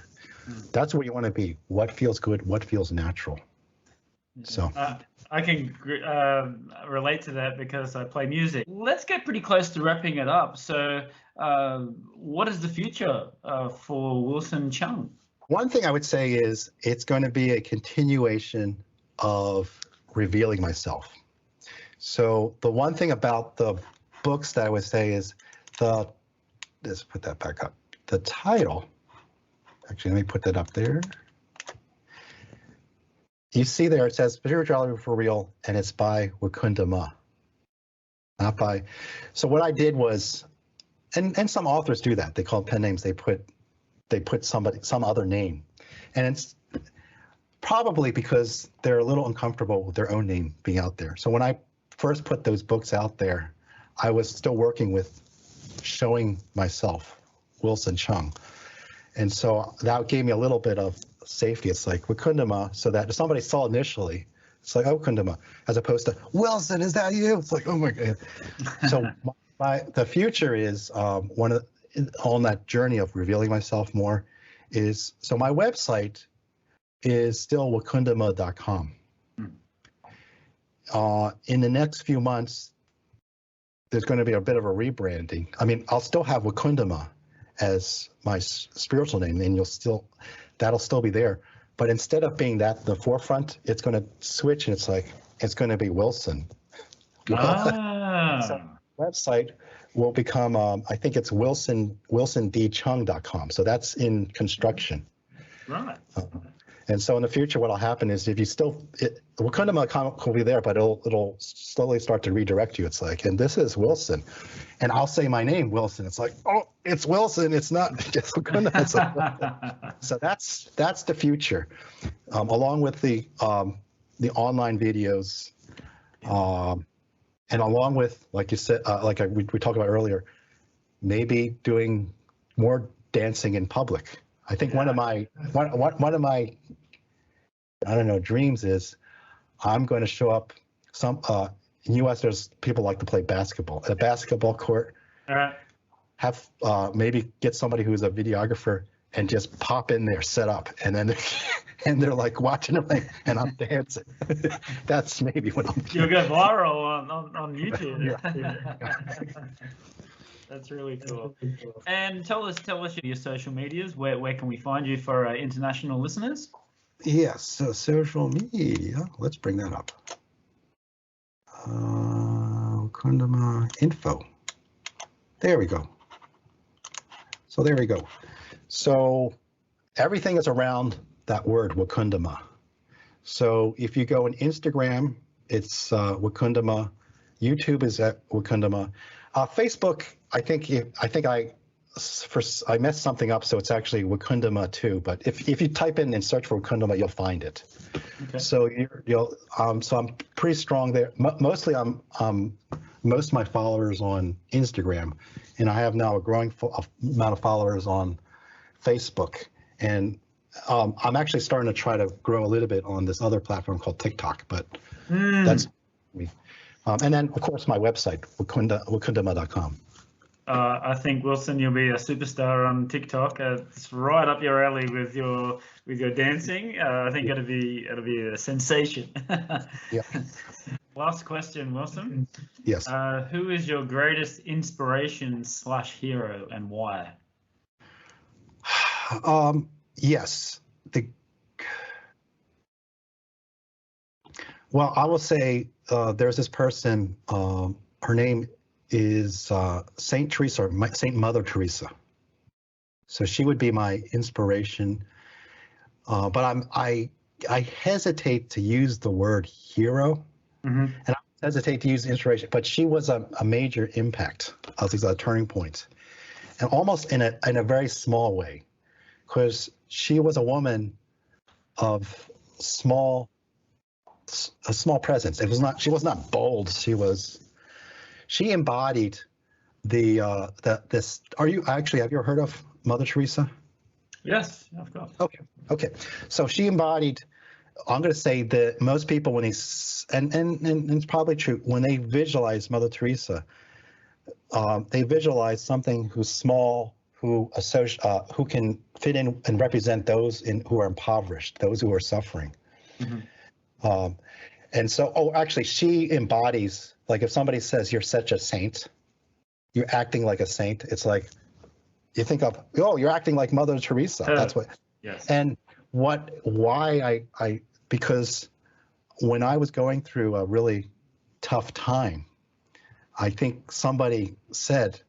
That's where you want to be. What feels good? What feels natural? So I can relate to that because I play music. Let's get pretty close to wrapping it up. So what is the future for Wilson Cheung? One thing I would say is it's going to be a continuation of revealing myself. So the one thing about the books that I would say is let's put that back up. The title, actually, let me put that up there. You see there, it says Spirituality for Real, and it's by Wakundama, not by. So what I did was, and some authors do that. They call pen names. They put some other name, and it's probably because they're a little uncomfortable with their own name being out there. So when I first put those books out there, I was still working with showing myself, Wilson Cheung. And so that gave me a little bit of safety. It's like Wakundama, so that if somebody saw initially, it's like, oh, Wakundama, as opposed to, Wilson, is that you? It's like, oh my God. So the future is on that journey of revealing myself more is, so my website is still wakundama.com. In the next few months, there's going to be a bit of a rebranding. I mean, I'll still have Wakundama as my spiritual name, and that'll still be there. But instead of being that the forefront, it's going to switch, and it's going to be Wilson. So website will become, I think it's wilsondcheung.com. So that's in construction. Right. And so in the future, what'll happen is if you Wakundama comic will be there, but it'll slowly start to redirect you. It's like, and this is Wilson, and I'll say my name, Wilson. It's like, oh, it's Wilson. It's not just Wakundama. It's like, so that's the future, along with the online videos, and along with, like you said, we talked about earlier, maybe doing more dancing in public. I think one of my I don't know dreams is I'm going to show up in U.S. There's people like to play basketball at a basketball court. All right. Have maybe get somebody who's a videographer and just pop in there, set up, and then they're like watching everything, and I'm dancing. That's maybe what I'm. You'll go viral on YouTube. Yeah. That's really cool. And tell us your social medias. Where can we find you for our international listeners? Yes, so social media. Let's bring that up. Wakundama info. There we go. So there we go. So everything is around that word Wakundama. So if you go on Instagram, it's Wakundama. YouTube is at Wakundama. Facebook, I think I messed something up, so it's actually Wakundama too. But if you type in and search for Wakundama, you'll find it. Okay. So so I'm pretty strong there. Mostly most of my followers on Instagram, and I have now a growing amount of followers on Facebook. And I'm actually starting to try to grow a little bit on this other platform called TikTok, but that's me. And then, of course, my website, wakundama.com. I think, Wilson, you'll be a superstar on TikTok. It's right up your alley with your dancing. I think it'll be a sensation. Yeah. Last question, Wilson. Yes. Who is your greatest inspiration / hero, and why? Yes. Well, I will say there's this person. Her name is Saint Teresa, or Saint Mother Teresa. So she would be my inspiration. But I hesitate to use the word hero, and I hesitate to use inspiration. But she was a major impact. I think a turning point, and almost in a very small way, because she was a woman of a small presence. She was not bold. She embodied this. Have you ever heard of Mother Teresa? Yes, of course. Okay. So she embodied, I'm going to say that most people, when and it's probably true, when they visualize Mother Teresa, they visualize something who's small, who can fit in and represent those who are impoverished, those who are suffering. And so, actually, she embodies, like if somebody says you're such a saint, you're acting like a saint. It's like you think of, you're acting like Mother Teresa. That's what. Yes. And because when I was going through a really tough time, I think somebody said,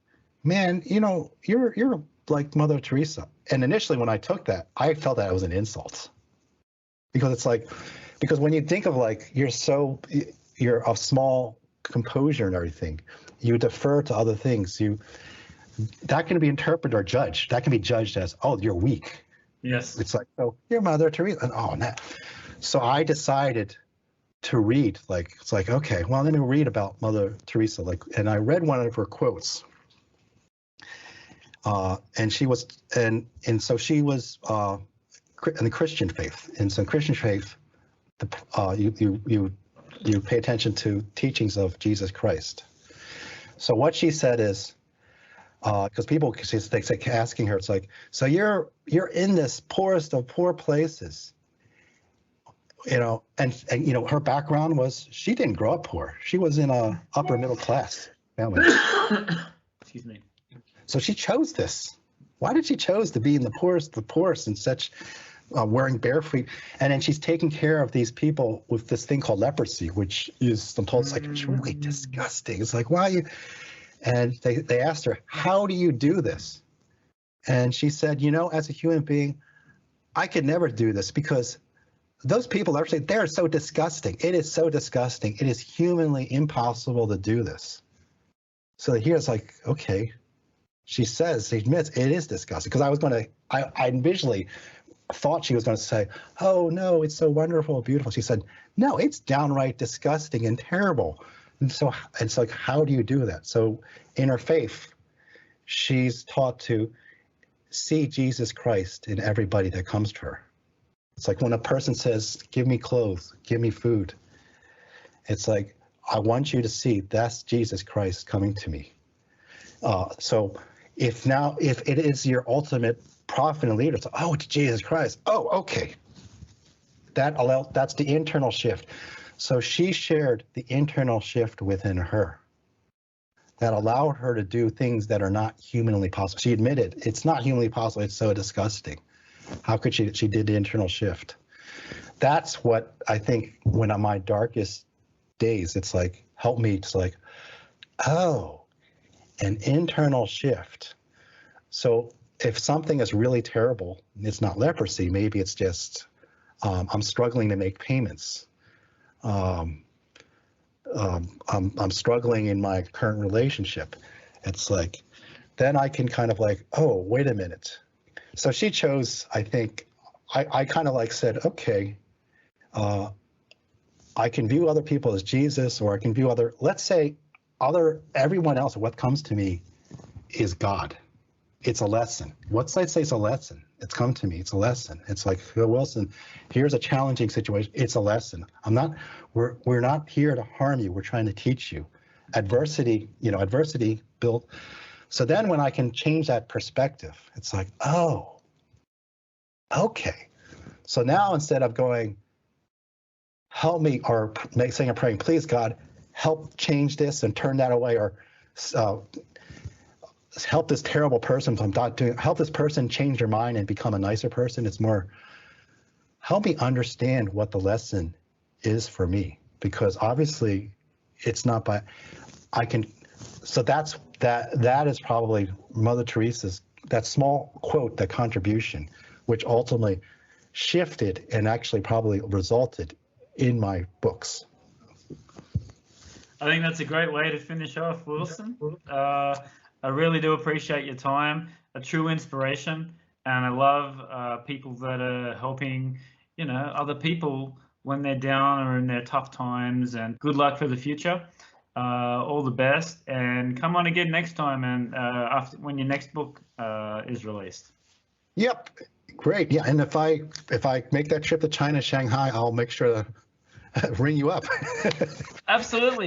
"Man, you're like Mother Teresa." And initially, when I took that, I felt that it was an insult, because it's like. Because when you think of like you're of small composure and everything, you defer to other things. That can be interpreted or judged. That can be judged as, oh, you're weak. Yes. It's like, oh, you're Mother Teresa. And, oh, no. So I decided to read. It's like, okay, well, let me read about Mother Teresa. And I read one of her quotes. And she was, and so she was in the Christian faith. And so Christian faith. You pay attention to teachings of Jesus Christ. So what she said is, because people they asking her, it's like, so you're in this poorest of poor places, and her background was she didn't grow up poor. She was in a upper middle class family. Excuse me. So she chose this. Why did she chose to be in the poorest of the poorest and such? Wearing bare feet, and then she's taking care of these people with this thing called leprosy, which is, I'm told, it's really disgusting. It's like, why you? And they asked her, how do you do this? And she said, as a human being, I could never do this, because those people are saying they're so disgusting. It is so disgusting. It is humanly impossible to do this. So here it's like, okay, she admits it is disgusting. Because I visually thought she was going to say, oh no, it's so wonderful, beautiful. She said, no, it's downright disgusting and terrible. And so it's like, how do you do that? So in her faith, she's taught to see Jesus Christ in everybody that comes to her. It's like when a person says, give me clothes, give me food. It's like, I want you to see that's Jesus Christ coming to me. So if it is your ultimate prophet and leader, it's like, oh, it's Jesus Christ. Oh, okay. That's the internal shift. So she shared the internal shift within her that allowed her to do things that are not humanly possible. She admitted it's not humanly possible. It's so disgusting. How could she? She did the internal shift. That's what I think when on my darkest days, it's like, help me. It's like, oh, an internal shift. So if something is really terrible, it's not leprosy. Maybe it's just I'm struggling to make payments. I'm struggling in my current relationship. It's like, then I can kind of like, oh, wait a minute. So she chose, I think, I kind of like said, okay, I can view other people as Jesus, or I can view let's say everyone else, what comes to me is God. It's a lesson. What I say is a lesson. It's come to me. It's a lesson. It's like, Wilson, here's a challenging situation. It's a lesson. We're not here to harm you. We're trying to teach you. Adversity built. So then when I can change that perspective, it's like, oh, okay. So now instead of going, help me, or saying and praying, please God, help change this and turn that away, or help this terrible person from not doing, help this person change their mind and become a nicer person. It's more, help me understand what the lesson is for me, because obviously it's not by, so that is probably Mother Teresa's, that small quote, that contribution, which ultimately shifted and actually probably resulted in my books. I think that's a great way to finish off, Wilson. I really do appreciate your time, a true inspiration, and I love people that are helping, other people when they're down or in their tough times. And good luck for the future. All the best, and come on again next time, and when your next book is released. Yep, great. Yeah, and if I make that trip to China, Shanghai, I'll make sure to ring you up. Absolutely.